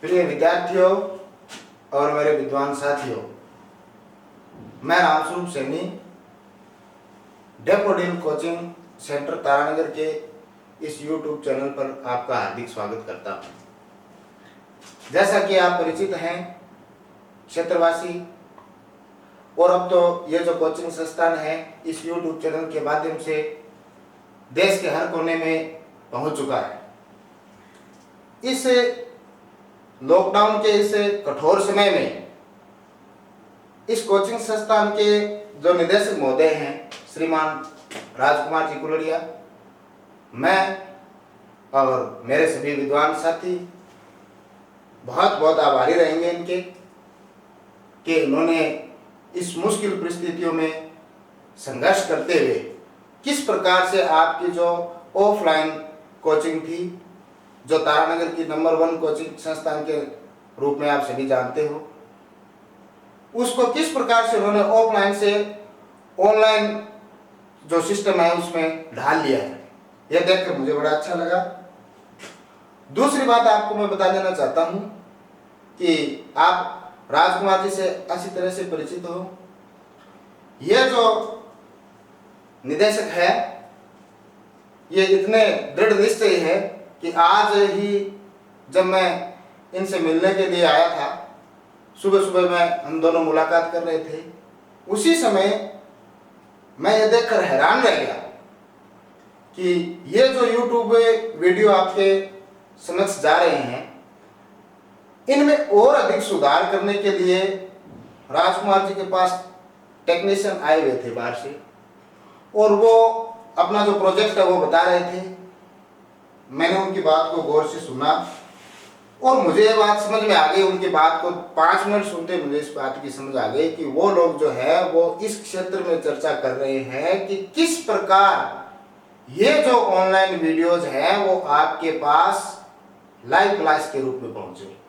प्रिय विद्यार्थियों और मेरे विद्वान साथियों, मैं Ramswaroop Saini daffodil coaching centre Taranagar के इस YouTube चैनल पर आपका हार्दिक स्वागत करता हूँ। जैसा कि आप परिचित हैं क्षेत्रवासी, और अब तो ये जो कोचिंग संस्थान है इस YouTube चैनल के माध्यम से देश के हर कोने में पहुंच चुका है। इस लॉकडाउन के इस कठोर समय में इस कोचिंग संस्थान के जो निदेशक महोदय हैं श्रीमान राजकुमार जी कुलड़िया, मैं और मेरे सभी विद्वान साथी बहुत बहुत आभारी रहेंगे इनके कि इन्होंने इस मुश्किल परिस्थितियों में संघर्ष करते हुए किस प्रकार से आपकी जो ऑफलाइन कोचिंग थी, जो तारानगर की नंबर 1 कोचिंग संस्थान के रूप में आप सभी जानते हो, उसको किस प्रकार से उन्होंने ऑफलाइन से ऑनलाइन जो सिस्टम है उसमें ढाल लिया है। यह देखकर मुझे बड़ा अच्छा लगा। दूसरी बात आपको मैं बता देना चाहता हूं कि आप राजकुमार जी से अच्छी तरह से परिचित हो। यह जो निदेशक है ये इतने दृढ़ निश्चयी है कि आज ही जब मैं इनसे मिलने के लिए आया था, सुबह सुबह में हम दोनों मुलाकात कर रहे थे, उसी समय मैं ये देखकर हैरान रह गया कि ये जो YouTube वीडियो आपके समक्ष जा रहे हैं, इनमें और अधिक सुधार करने के लिए राजकुमार जी के पास टेक्नीशियन आए हुए थे बाहर से, और वो अपना जो प्रोजेक्ट है वो बता रहे थे। मैंने उनकी बात को गौर से सुना और मुझे ये बात समझ में आ गई। उनकी बात को 5 मिनट सुनते मुझे इस बात की समझ आ गई कि वो लोग जो है वो इस क्षेत्र में चर्चा कर रहे हैं कि किस प्रकार ये जो ऑनलाइन वीडियोज हैं वो आपके पास लाइव क्लास के रूप में पहुंचे।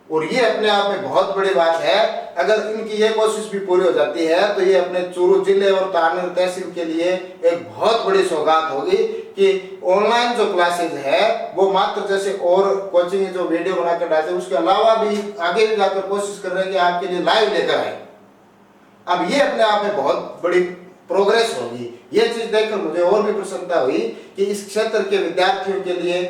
और ये अपने आप में बहुत बड़ी बात है। अगर इनकी ये कोशिश भी पूरी हो जाती है तो ये अपने चूरू जिले और तारानगर तहसील के लिए एक बहुत बड़ी सौगात होगी कि ऑनलाइन जो क्लासेज है वो मात्र जैसे और कोचिंग जो वीडियो बनाकर डालते हैं उसके अलावा भी आगे भी जाकर कोशिश कर रहे हैं कि आपके लिए लाइव लेकर आए। अब ये अपने आप में बहुत बड़ी प्रोग्रेस होगी। ये चीज देखकर मुझे और भी प्रसन्नता हुई कि इस क्षेत्र के विद्यार्थियों के लिए,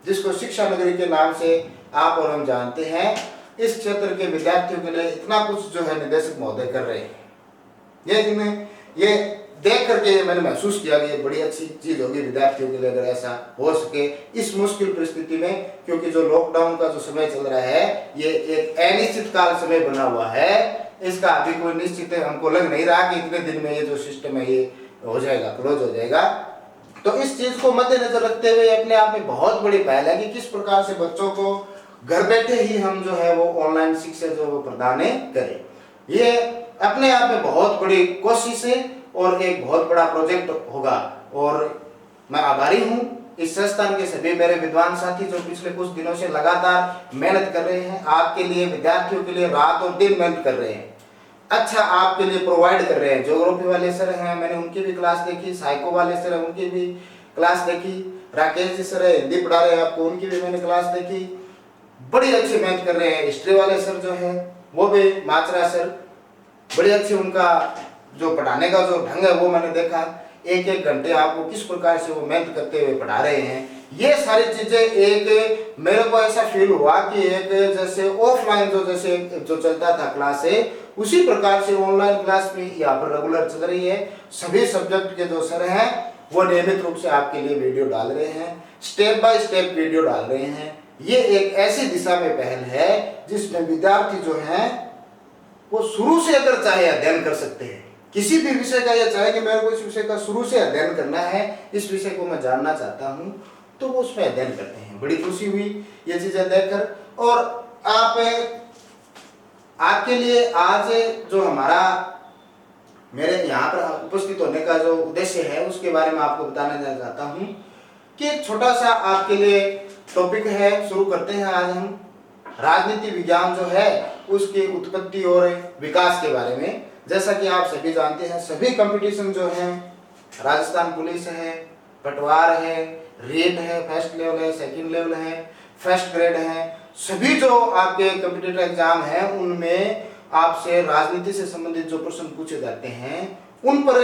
जिसको शिक्षा नगरी के नाम से आप और हम जानते हैं, इस क्षेत्र के विद्यार्थियों के लिए इतना कुछ जो है निदेशक महोदय कर रहे हैं। ये देख करके मैंने महसूस किया कि ये बड़ी अच्छी चीज होगी विद्यार्थियों के लिए अगर ऐसा हो सके इस मुश्किल परिस्थिति में, क्योंकि जो लॉकडाउन का जो समय चल रहा है ये एक अनिश्चित काल समय बना हुआ है। इसका अभी कोई निश्चित हमको लग नहीं रहा कि इतने दिन में ये जो सिस्टम है ये हो जाएगा, क्लोज हो जाएगा। तो इस चीज को मद्देनजर रखते हुए अपने आप में बहुत बड़ी पहल है कि किस प्रकार से बच्चों को घर बैठे ही हम जो है वो ऑनलाइन शिक्षा जो वो प्रदान करें। ये अपने आप में बहुत बड़ी कोशिश है और एक बहुत बड़ा प्रोजेक्ट होगा। और मैं आभारी हूँ इस संस्थान के सभी मेरे विद्वान साथी जो पिछले कुछ दिनों से लगातार मेहनत कर रहे हैं, आपके लिए, विद्यार्थियों के लिए रात और दिन मेहनत कर रहे हैं, अच्छा आपके लिए प्रोवाइड कर रहे हैं। ज्योग्राफी वाले सर हैं, मैंने उनकी भी क्लास देखी, साइको वाले सर हैं उनकी भी क्लास देखी, राकेश जी सर है हिंदी पढ़ा रहे हैं आपको, उनकी भी मैंने क्लास देखी, बड़ी अच्छी मेहनत कर रहे हैं। हिस्ट्री वाले सर जो है वो भी, माचरा सर, बड़ी अच्छी उनका जो पढ़ाने का जो ढंग है वो मैंने देखा। 1-1 घंटे आपको किस प्रकार से वो मेहनत करते हुए पढ़ा रहे हैं। ये सारी चीजें एक मेरे को ऐसा फील हुआ कि एक जैसे ऑफलाइन जो चलता था क्लास है उसी प्रकार से ऑनलाइन क्लास भी यहाँ पर रेगुलर चल रही है। सभी सब्जेक्ट के जो सर हैं वो नियमित रूप से आपके लिए वीडियो डाल रहे हैं, स्टेप बाय स्टेप वीडियो डाल रहे हैं। ये एक ऐसी दिशा में पहल है जिसमें विद्यार्थी जो हैं वो शुरू से अगर चाहे अध्ययन कर सकते हैं किसी भी विषय का, या चाहे कि मेरे को इस विषय का शुरू से अध्ययन करना है, इस विषय को मैं जानना चाहता हूं, तो वो उसमें अध्ययन करते हैं। बड़ी खुशी हुई ये चीजें देखकर। और आपके लिए आज जो हमारा मेरे यहाँ पर उपस्थित होने का जो उद्देश्य है उसके बारे में आपको बताना चाहता हूँ कि छोटा सा आपके लिए टॉपिक है। शुरू करते हैं आज हम राजनीति विज्ञान जो है उसकी उत्पत्ति और विकास के बारे में। जैसा कि आप सभी जानते हैं, सभी कंपटीशन जो हैं, राजस्थान पुलिस है, पटवार है, रेट है, फर्स्ट लेवल है, सेकंड लेवल है, फर्स्ट ग्रेड है, सभी जो आपके कॉम्पिटिटिव एग्जाम हैं उनमें आपसे राजनीति से संबंधित जो प्रश्न पूछे जाते हैं उन पर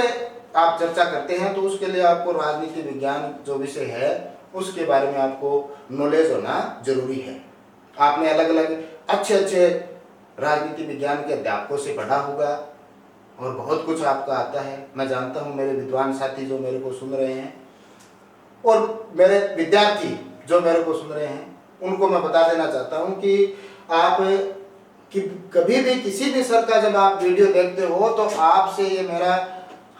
आप चर्चा करते हैं, तो उसके लिए आपको राजनीति विज्ञान जो विषय है उसके बारे में आपको नॉलेज होना जरूरी है। आपने अलग अलग अच्छे अच्छे राजनीति विज्ञान के अध्यापकों से पढ़ा होगा और बहुत कुछ आपका आता है। मैं जानता हूँ मेरे विद्वान साथी जो मेरे को सुन रहे हैं और मेरे विद्यार्थी जो मेरे को सुन रहे हैं उनको मैं बता देना चाहता हूँ कि आप कि कभी भी किसी भी सर का जब आप वीडियो देखते हो तो आपसे ये मेरा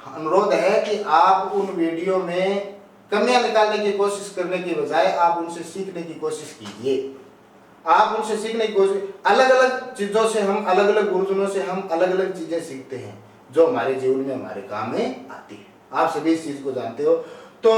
अनुरोध है कि आप उन वीडियो में कमियां निकालने की कोशिश करने की बजाय आप उनसे सीखने की कोशिश कीजिए। आप उनसे सीखने की कोशिश, अलग अलग चीज़ों से हम, अलग अलग गुरुजनों से हम अलग अलग चीज़ें सीखते हैं जो हमारे जीवन में हमारे काम में आती है। आप सभी इस चीज़ को जानते हो। तो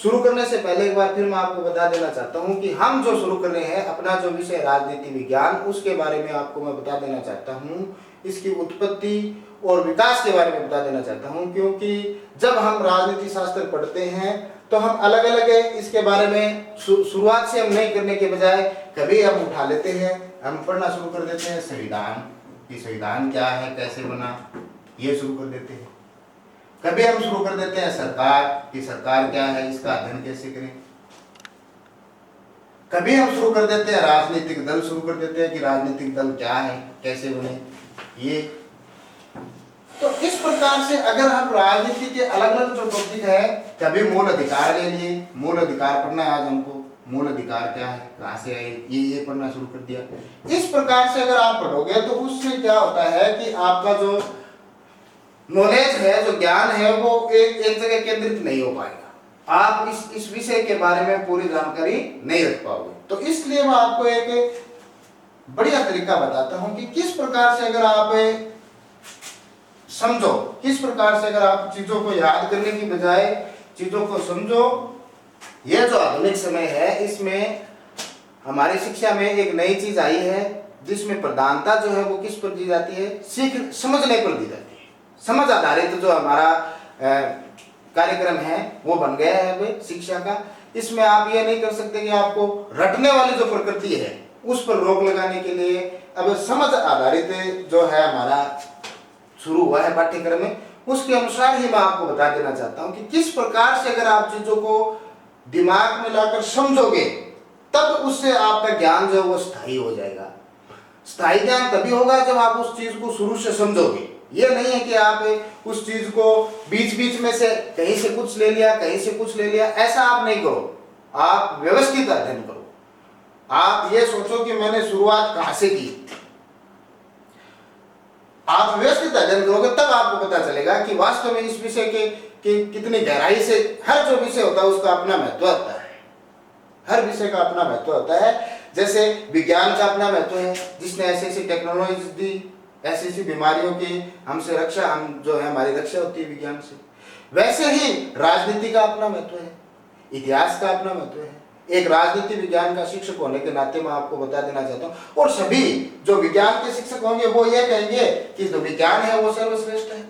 शुरू करने से पहले एक बार फिर मैं आपको बता देना चाहता हूं कि हम जो शुरू कर रहे हैं अपना जो विषय राजनीति विज्ञान, उसके बारे में आपको मैं बता देना चाहता हूं, इसकी उत्पत्ति और विकास के बारे में बता देना चाहता हूं, क्योंकि जब हम राजनीति शास्त्र पढ़ते हैं तो हम अलग अलग इसके बारे में शुरुआत से हम नहीं करने के बजाय कभी हम उठा लेते हैं, हम पढ़ना शुरू कर देते हैं संविधान कि संविधान क्या है, कैसे बना, ये शुरू कर देते हैं। कभी हम शुरू कर देते हैं सरकार कि सरकार क्या है, इसका अध्ययन कैसे करें। कभी हम शुरू कर देते हैं राजनीतिक दल, शुरू कर देते हैं कि राजनीतिक दल क्या है, कैसे बने। ये तो इस प्रकार से अगर हम राजनीति के अलग अलग जो टॉपिक है, कभी मूल अधिकार ले लिए, मूल अधिकार पढ़ना है आज हमको, मूल अधिकार क्या है, कहाँ से आए, ये पढ़ना शुरू कर दिया। इस प्रकार से अगर आप पढ़ोगे तो उससे क्या होता है कि आपका जो नॉलेज है, जो ज्ञान है, वो एक जगह केंद्रित नहीं हो पाएगा। आप इस विषय के बारे में पूरी जानकारी नहीं रख पाओगे। तो इसलिए मैं आपको एक बढ़िया तरीका बताता हूं कि किस प्रकार से अगर आप समझो, किस प्रकार से अगर आप चीजों को याद करने की बजाय चीजों को समझो। यह जो आधुनिक समय है इसमें हमारी शिक्षा में एक नई चीज आई है जिसमें प्रधानता जो है वो किस पर दी जाती है, समझने पर दी जाती है। समझ आधारित जो हमारा कार्यक्रम है वो बन गया है अब शिक्षा का। इसमें आप ये नहीं कर सकते कि आपको रटने वाली जो प्रकृति है उस पर रोक लगाने के लिए अब समझ आधारित जो है हमारा शुरू हुआ है पाठ्यक्रम में, उसके अनुसार ही मैं आपको बता देना चाहता हूं कि किस प्रकार से अगर आप चीजों को दिमाग में लाकर समझोगे तब उससे आपका ज्ञान जो है वो स्थायी हो जाएगा। स्थायी ज्ञान तभी होगा जब आप उस चीज को शुरू से समझोगे। ये नहीं है कि आप उस चीज को बीच बीच में से कहीं से कुछ ले लिया, कहीं से कुछ ले लिया, ऐसा आप नहीं करो। आप व्यवस्थित अध्ययन करो। आप ये सोचो कि मैंने शुरुआत कहां से की। आप व्यवस्थित अध्ययन करोगे तब आपको पता चलेगा कि वास्तव में इस विषय के कितनी गहराई से, हर जो विषय होता है उसका अपना महत्व होता है। हर विषय का अपना महत्व होता है। जैसे विज्ञान का अपना महत्व है, जिसने ऐसी ऐसी टेक्नोलॉजी दी, ऐसी ऐसी बीमारियों की हमसे रक्षा, हम जो है हमारी रक्षा होती है विज्ञान से। वैसे ही राजनीति का अपना महत्व है, इतिहास का अपना महत्व है। एक राजनीति विज्ञान का शिक्षक होने के नाते मैं आपको बता देना चाहता हूँ, और सभी जो विज्ञान के शिक्षक होंगे वो ये कहेंगे कि जो विज्ञान है वो सर्वश्रेष्ठ है।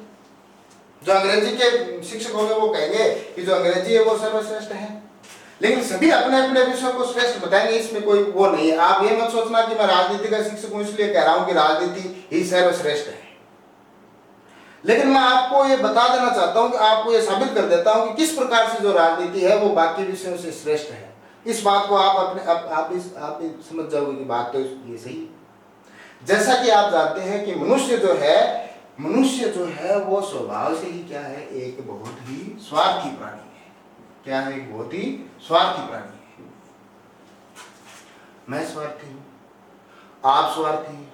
जो अंग्रेजी के शिक्षक होंगे वो कहेंगे कि जो अंग्रेजी है वो सर्वश्रेष्ठ है। लेकिन सभी अपने अपने विषयों को श्रेष्ठ बताएंगे, इसमें कोई वो नहीं है। आप ये मत सोचना कि मैं राजनीति का शिक्षक हूं इसलिए कह रहा हूं कि राजनीति ही सर्वश्रेष्ठ है। लेकिन मैं आपको ये बता देना चाहता हूं कि आपको ये साबित कर देता हूं कि किस प्रकार से जो राजनीति है वो बाकी विषयों से श्रेष्ठ है। इस बात को आप अपने आप भी समझ जाओगे कि बात तो ये सही। जैसा कि आप जानते हैं कि मनुष्य जो है वो स्वभाव से ही क्या है, एक बहुत ही स्वार्थी प्राणी है। क्या है? एक बहुत ही स्वार्थी प्राणी है। मैं स्वार्थी हूं, आप स्वार्थी हैं।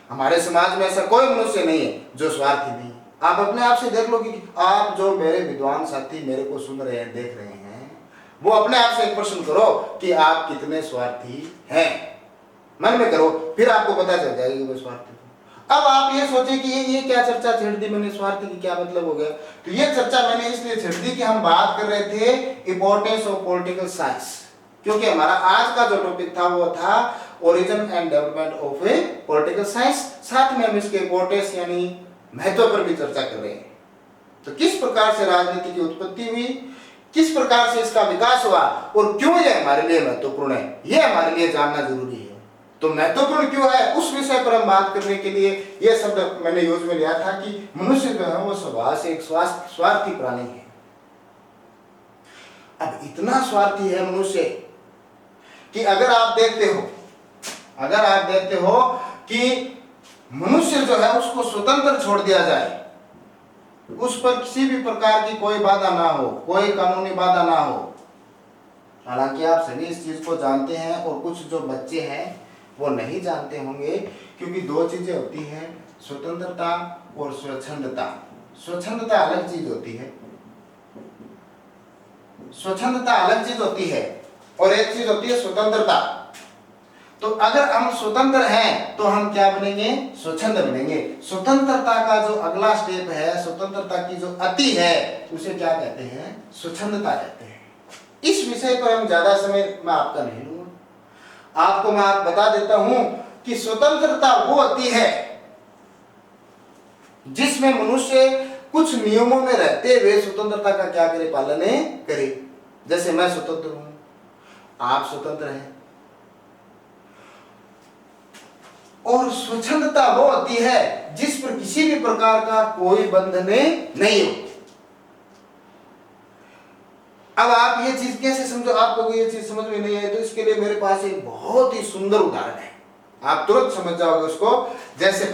हमारे समाज में ऐसा कोई मनुष्य नहीं है जो स्वार्थी नहीं। आप अपने आप से देख लो कि आप जो मेरे विद्वान साथी मेरे को सुन रहे हैं, देख रहे हैं, वो अपने आप से एक प्रश्न करो कि आप कितने स्वार्थी हैं। मन में करो, फिर आपको पता चल जाएगा कि वो स्वार्थी। अब आप ये सोचें कि ये क्या चर्चा छेड़ दी मैंने, स्वार्थी की क्या मतलब हो गया। तो ये चर्चा मैंने इसलिए छेड़ दी कि हम बात कर रहे थे इंपॉर्टेंस ऑफ पॉलिटिकल साइंस, क्योंकि हमारा आज का जो टॉपिक था वो था origin and development of A political science. साथ में हम इसके इंपॉर्टेंस यानी महत्व पर भी चर्चा कर रहे हैं। तो किस प्रकार से राजनीति की उत्पत्ति हुई, किस प्रकार से इसका विकास हुआ और क्यों यह हमारे लिए महत्वपूर्ण है, यह हमारे लिए जानना जरूरी है। तो महत्वपूर्ण क्यों है, उस विषय पर हम बात करने के लिए यह शब्द मैंने यूज में लिया था कि मनुष्य जो है वो स्वभाव से एक स्वार्थी प्राणी है। अब इतना स्वार्थी है मनुष्य कि अगर आप देखते हो कि मनुष्य जो है उसको स्वतंत्र छोड़ दिया जाए, उस पर किसी भी प्रकार की कोई बाधा ना हो, कोई कानूनी बाधा ना हो। हालांकि आप सभी इस चीज को जानते हैं और कुछ जो बच्चे हैं वो नहीं जानते होंगे, क्योंकि दो चीजें होती हैं, स्वतंत्रता और स्वच्छंदता। स्वच्छंदता अलग चीज होती है, स्वच्छंदता अलग चीज होती है और एक चीज होती है स्वतंत्रता। तो अगर हम स्वतंत्र हैं तो हम क्या बनेंगे, स्वच्छंद बनेंगे। स्वतंत्रता का जो अगला स्टेप है, स्वतंत्रता की जो अति है, उसे क्या कहते हैं, स्वच्छंदता कहते हैं। इस विषय पर हम ज्यादा समय मैं आपका नहीं लूंगा, आपको मैं बता देता हूं कि स्वतंत्रता वो अति है जिसमें मनुष्य कुछ नियमों में रहते हुए स्वतंत्रता का क्या करे, पालन करे। जैसे मैं स्वतंत्र हूं, आप स्वतंत्र हैं। और स्वच्छंदता वो होती है जिस पर किसी भी प्रकार का कोई बंधन नहीं हो। अब आप ये चीज कैसे समझो, आपको ये चीज समझ में नहीं है तो इसके लिए मेरे पास एक बहुत ही सुंदर उदाहरण है, आप तुरंत समझ जाओगे उसको। जैसे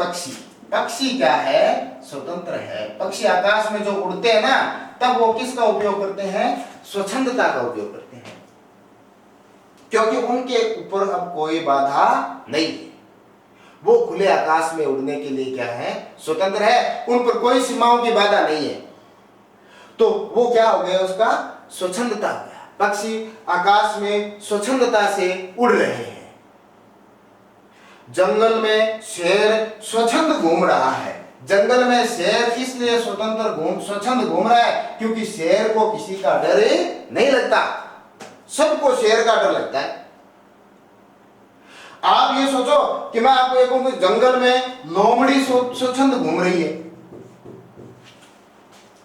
पक्षी क्या है, स्वतंत्र है। पक्षी आकाश में जो उड़ते हैं ना, तब वो किसका उपयोग करते हैं, स्वच्छंदता का उपयोग करते हैं, क्योंकि उनके ऊपर अब कोई बाधा नहीं है। वो खुले आकाश में उड़ने के लिए क्या है, स्वतंत्र है, उन पर कोई सीमाओं की बाधा नहीं है। तो वो क्या हो गया, उसका स्वच्छंदता हो गया। पक्षी आकाश में स्वच्छंदता से उड़ रहे हैं। जंगल में शेर स्वच्छंद घूम रहा है। जंगल में शेर इसलिए स्वच्छंद घूम रहा है क्योंकि शेर को किसी का डर नहीं लगता, सबको शेर का डर लगता है। आप ये सोचो कि मैं आपको ये कहूं, जंगल में लोमड़ी स्वच्छंद घूम रही है,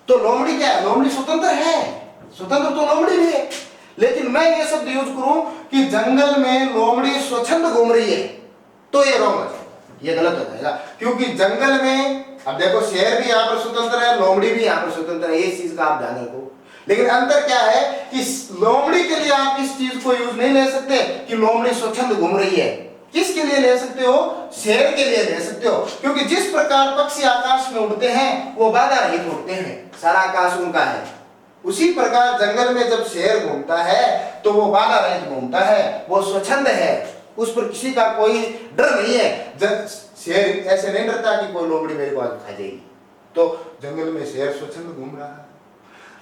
तो लोमड़ी क्या है, लोमड़ी स्वतंत्र है, स्वतंत्र तो लोमड़ी भी है। लेकिन मैं ये शब्द यूज करूं कि जंगल में लोमड़ी स्वच्छंद घूम रही है, तो ये रॉन्ग हो जाएगा, ये गलत हो जाएगा। क्योंकि जंगल में, अब देखो, शेर भी यहां पर स्वतंत्र है, लोमड़ी भी यहां पर स्वतंत्र है, इस चीज का आप ध्यान रखो। लेकिन अंतर क्या है कि लोमड़ी के लिए आप इस चीज को यूज नहीं ले सकते कि लोमड़ी स्वच्छंद घूम रही है। किसके लिए ले सकते हो, शेर के लिए ले सकते हो, क्योंकि जिस प्रकार पक्षी आकाश में उड़ते हैं वो बाधा रहित उड़ते हैं, सारा आकाश उनका है। उसी प्रकार जंगल में जब शेर घूमता है तो वो बाधा रहित घूमता है, वो स्वच्छंद है, उस पर किसी का कोई डर नहीं है। जब शेर ऐसे नहीं डरता कि कोई लोमड़ी मेरे को आज खा जाएगी, तो जंगल में शेर स्वच्छंद घूम रहा है।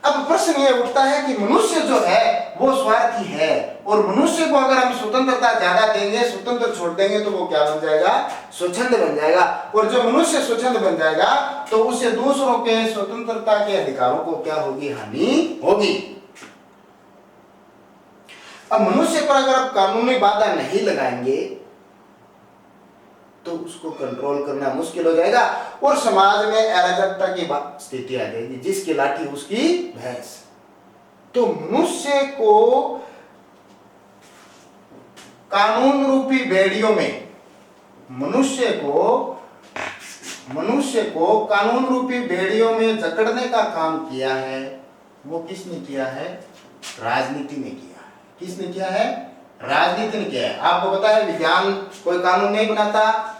अब प्रश्न ये उठता है कि मनुष्य जो है वो स्वार्थी है, और मनुष्य को अगर हम स्वतंत्रता ज्यादा देंगे, स्वतंत्र छोड़ देंगे, तो वो क्या बन जाएगा, स्वच्छंद बन जाएगा। और जब मनुष्य स्वच्छंद बन जाएगा तो उससे दूसरों के स्वतंत्रता के अधिकारों को क्या होगी, हानि होगी। अब मनुष्य पर अगर आप कानूनी बाधा नहीं लगाएंगे तो उसको कंट्रोल करना मुश्किल हो जाएगा और समाज में अराजकता की स्थिति आ जाएगी, जिसकी लाठी उसकी भैंस। तो मनुष्य को कानून रूपी बेड़ियों में, मनुष्य को कानून रूपी बेड़ियों में जकड़ने का काम किया है, वो किसने किया है, राजनीति ने किया। किसने किया है, राजनीति ने किया है। आपको पता है विज्ञान कोई कानून नहीं बनाता,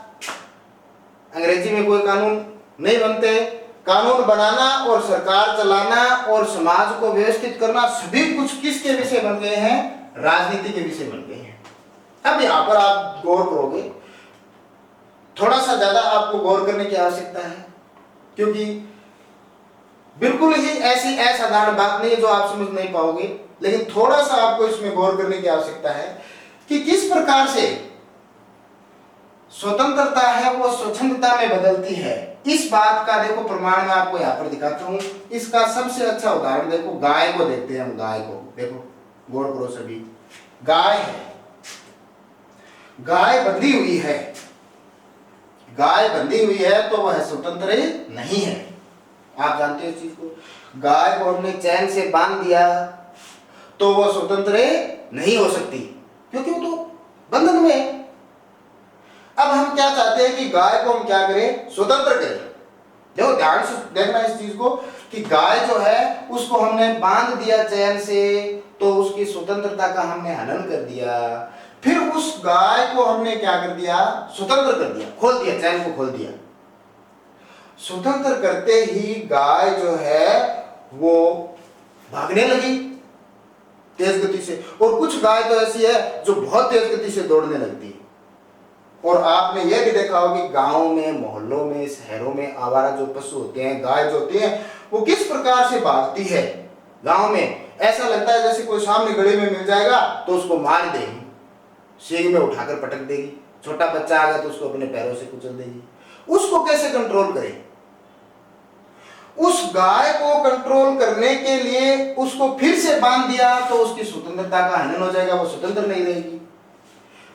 अंग्रेजी में कोई कानून नहीं बनते। कानून बनाना और सरकार चलाना और समाज को व्यवस्थित करना सभी कुछ किसके विषय बन गए हैं, राजनीति के विषय बन गए हैं। अब यहाँ पर आप गौर करोगे, थोड़ा सा ज्यादा आपको गौर करने की आवश्यकता है, क्योंकि बिल्कुल ही ऐसी असाधारण बात नहीं है जो आप समझ नहीं पाओगे, लेकिन थोड़ा सा आपको इसमें गौर करने की आवश्यकता है कि किस प्रकार से स्वतंत्रता है वो स्वच्छंदता में बदलती है। इस बात का देखो प्रमाण मैं आपको यहाँ पर दिखाता हूं। इसका सबसे अच्छा उदाहरण देखो, गाय को देखते हैं हम। गाय को देखो, गौर करो सभी। गाय है, गाय बंधी हुई है, गाय बंधी हुई है तो वह स्वतंत्र नहीं है। आप जानते हो इस चीज को। गाय को हमने चैन से बांध दिया तो वह स्वतंत्र नहीं हो सकती, क्योंकि वो तो बंधन में है। हैं कि गाय को हम क्या करें, स्वतंत्र करें। देखो ध्यान से देखना इस चीज को कि गाय जो है उसको हमने बांध दिया चैन से, तो उसकी स्वतंत्रता का हमने हनन कर दिया। फिर उस गाय को हमने क्या कर दिया, स्वतंत्र कर दिया, खोल दिया, चैन को खोल दिया। स्वतंत्र करते ही गाय जो है वो भागने लगी तेज गति से, और कुछ गाय तो ऐसी है जो बहुत तेज गति से दौड़ने लगती है। और आपने यह भी देखा होगा कि गांव में, मोहल्लों में, शहरों में आवारा जो पशु होते हैं, गाय जो होती है, वो किस प्रकार से भागती है। गांव में ऐसा लगता है जैसे कोई सामने गली में मिल जाएगा तो उसको मार देगी, सींग में उठाकर पटक देगी, छोटा बच्चा आ गया तो उसको अपने पैरों से कुचल देगी। उसको कैसे कंट्रोल करें? उस गाय को कंट्रोल करने के लिए उसको फिर से बांध दिया तो उसकी स्वतंत्रता का हनन हो जाएगा, वो स्वतंत्र नहीं रहेगी।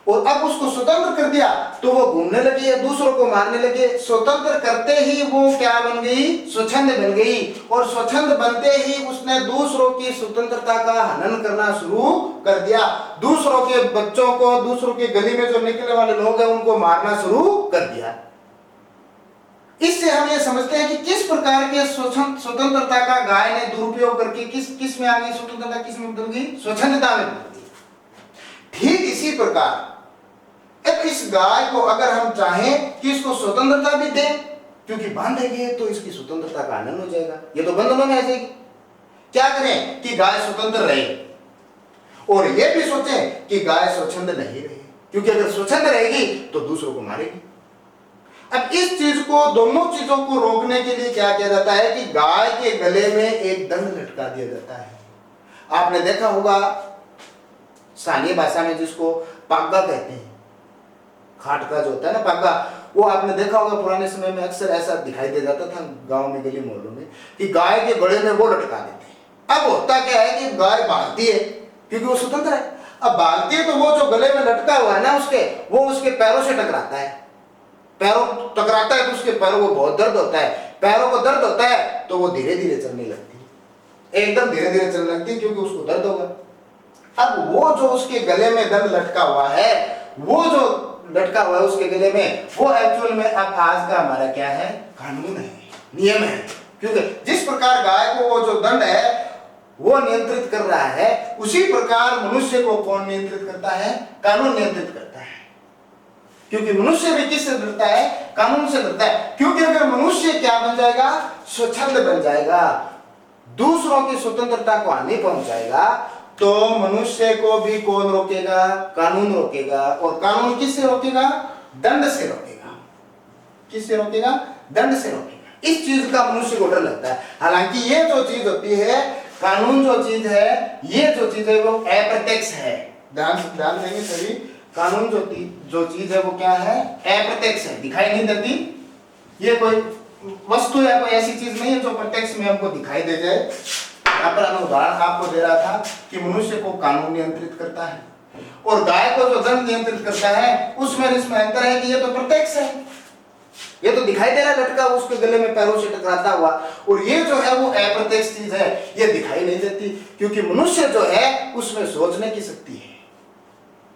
और अब उसको स्वतंत्र कर दिया तो वो घूमने लगी है, दूसरों को मारने लगे। स्वतंत्र करते ही वो क्या बन गई, स्वच्छंद बन गई। और स्वच्छंद बनते ही उसने दूसरों की स्वतंत्रता का हनन करना शुरू कर दिया। दूसरों के बच्चों को, दूसरों के गली में जो निकलने वाले लोग हैं उनको मारना शुरू कर दिया। इससे हम ये समझते हैं कि किस प्रकार के स्वतंत्रता का गाय ने दुरुपयोग करके किस में आ गई स्वतंत्रता, किस में बदल गई, स्वच्छंदता में बदल गई। ठीक इसी प्रकार अब इस गाय को अगर हम चाहें कि इसको स्वतंत्रता भी दें, क्योंकि बांधेंगे तो इसकी स्वतंत्रता का आनंद हो जाएगा, ये तो बंधनों में आ जाएगी। क्या करें कि गाय स्वतंत्र रहे, और ये भी सोचें कि गाय स्वच्छंद नहीं रहे, क्योंकि अगर स्वच्छंद रहेगी तो दूसरों को मारेगी। अब इस चीज को, दोनों चीजों को रोकने के लिए क्या किया जाता है कि गाय के गले में एक दंड लटका दिया जाता है। आपने देखा होगा स्थानीय भाषा में जिसको पाग्गा कहते हैं, खाट का जो होता है ना पाग्गा, वो आपने देखा होगा पुराने समय में अक्सर ऐसा दिखाई दे जाता था गांव में, गली मोहल्लों में, कि गाय के गले में वो लटका देते हैं। अब होता क्या है कि गाय भागती है क्योंकि वो स्वतंत्र है। अब भागती है तो वो जो गले में लटका हुआ है ना उसके, वो उसके पैरों से टकराता है, पैरों टकराता है तो उसके पैरों को बहुत दर्द होता है। पैरों को दर्द होता है तो वो धीरे धीरे चलने लगती है, एकदम धीरे धीरे चलने लगती है क्योंकि उसको दर्द होगा। अब वो जो उसके गले में दंड लटका हुआ है, वो जो लटका हुआ है उसके गले में, वो एक्चुअल में अब आज का हमारा क्या है, कानून है, नियम है। क्योंकि जिस प्रकार गाय को वो जो दंड है वो नियंत्रित कर रहा है, उसी प्रकार मनुष्य को कौन नियंत्रित करता है, कानून नियंत्रित करता है। क्योंकि मनुष्य भी किससे डरता है, कानून से डरता है। क्योंकि अगर मनुष्य क्या बन जाएगा, स्वच्छंद बन जाएगा, दूसरों की स्वतंत्रता को हानि पहुंचाएगा, तो मनुष्य को भी कौन रोकेगा, कानून रोकेगा। और कानून किससे रोकेगा, दंड से रोकेगा। किससे रोकेगा, दंड से रोकेगा। इस चीज का मनुष्य को डर लगता है। हालांकि ये जो चीज होती है, कानून जो चीज है, ये जो चीज है वो अप्रत्यक्ष है। ध्यान देंगे सभी, कानून जो चीज है वो क्या है, अप्रत्यक्ष है, दिखाई नहीं देती। ये कोई वस्तु या कोई ऐसी चीज नहीं है जो प्रत्यक्ष में हमको दिखाई दे जाए। यहाँ पर मैं उदाहरण आपको दे रहा था कि मनुष्य को कानून नियंत्रित करता है और गाय को जो दंड नियंत्रित करता है, उसमें इसमें अंतर है कि ये तो प्रत्यक्ष है, ये तो दिखाई दे रहा है लटका उसके गले में पैरों से टकराता हुआ, और ये जो है वो अप्रत्यक्ष चीज है, ये दिखाई नहीं देती। क्योंकि मनुष्य जो है उसमें सोचने की शक्ति है,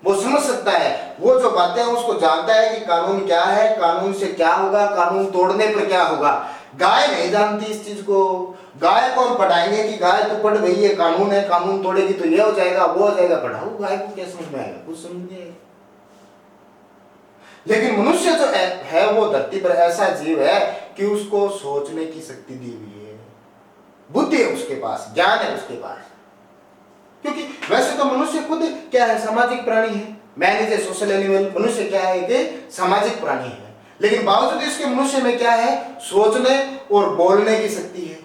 वो समझ सकता है, वो जो बातें हैं उसको जानता है कि कानून क्या है, कानून से क्या होगा, कानून तोड़ने पर क्या होगा। गाय नहीं जानती इस चीज को। गाय को हम पढ़ाएंगे कि गाय तो पढ़ गई है, कानून है, कानून तोड़ेगी तो ये हो जाएगा, वो हो जाएगा, पढ़ाओ, गाय को क्या समझ में आएगा, कुछ समझ नहीं आएगा। लेकिन मनुष्य जो है वो धरती पर ऐसा जीव है कि उसको सोचने की शक्ति दी हुई है, बुद्धि है उसके पास, ज्ञान है उसके पास। क्योंकि वैसे तो मनुष्य खुद क्या है, सामाजिक प्राणी है, man is a social animal. मनुष्य क्या है, एक सामाजिक प्राणी है, लेकिन बावजूद इसके मनुष्य में क्या है, सोचने और बोलने की शक्ति है,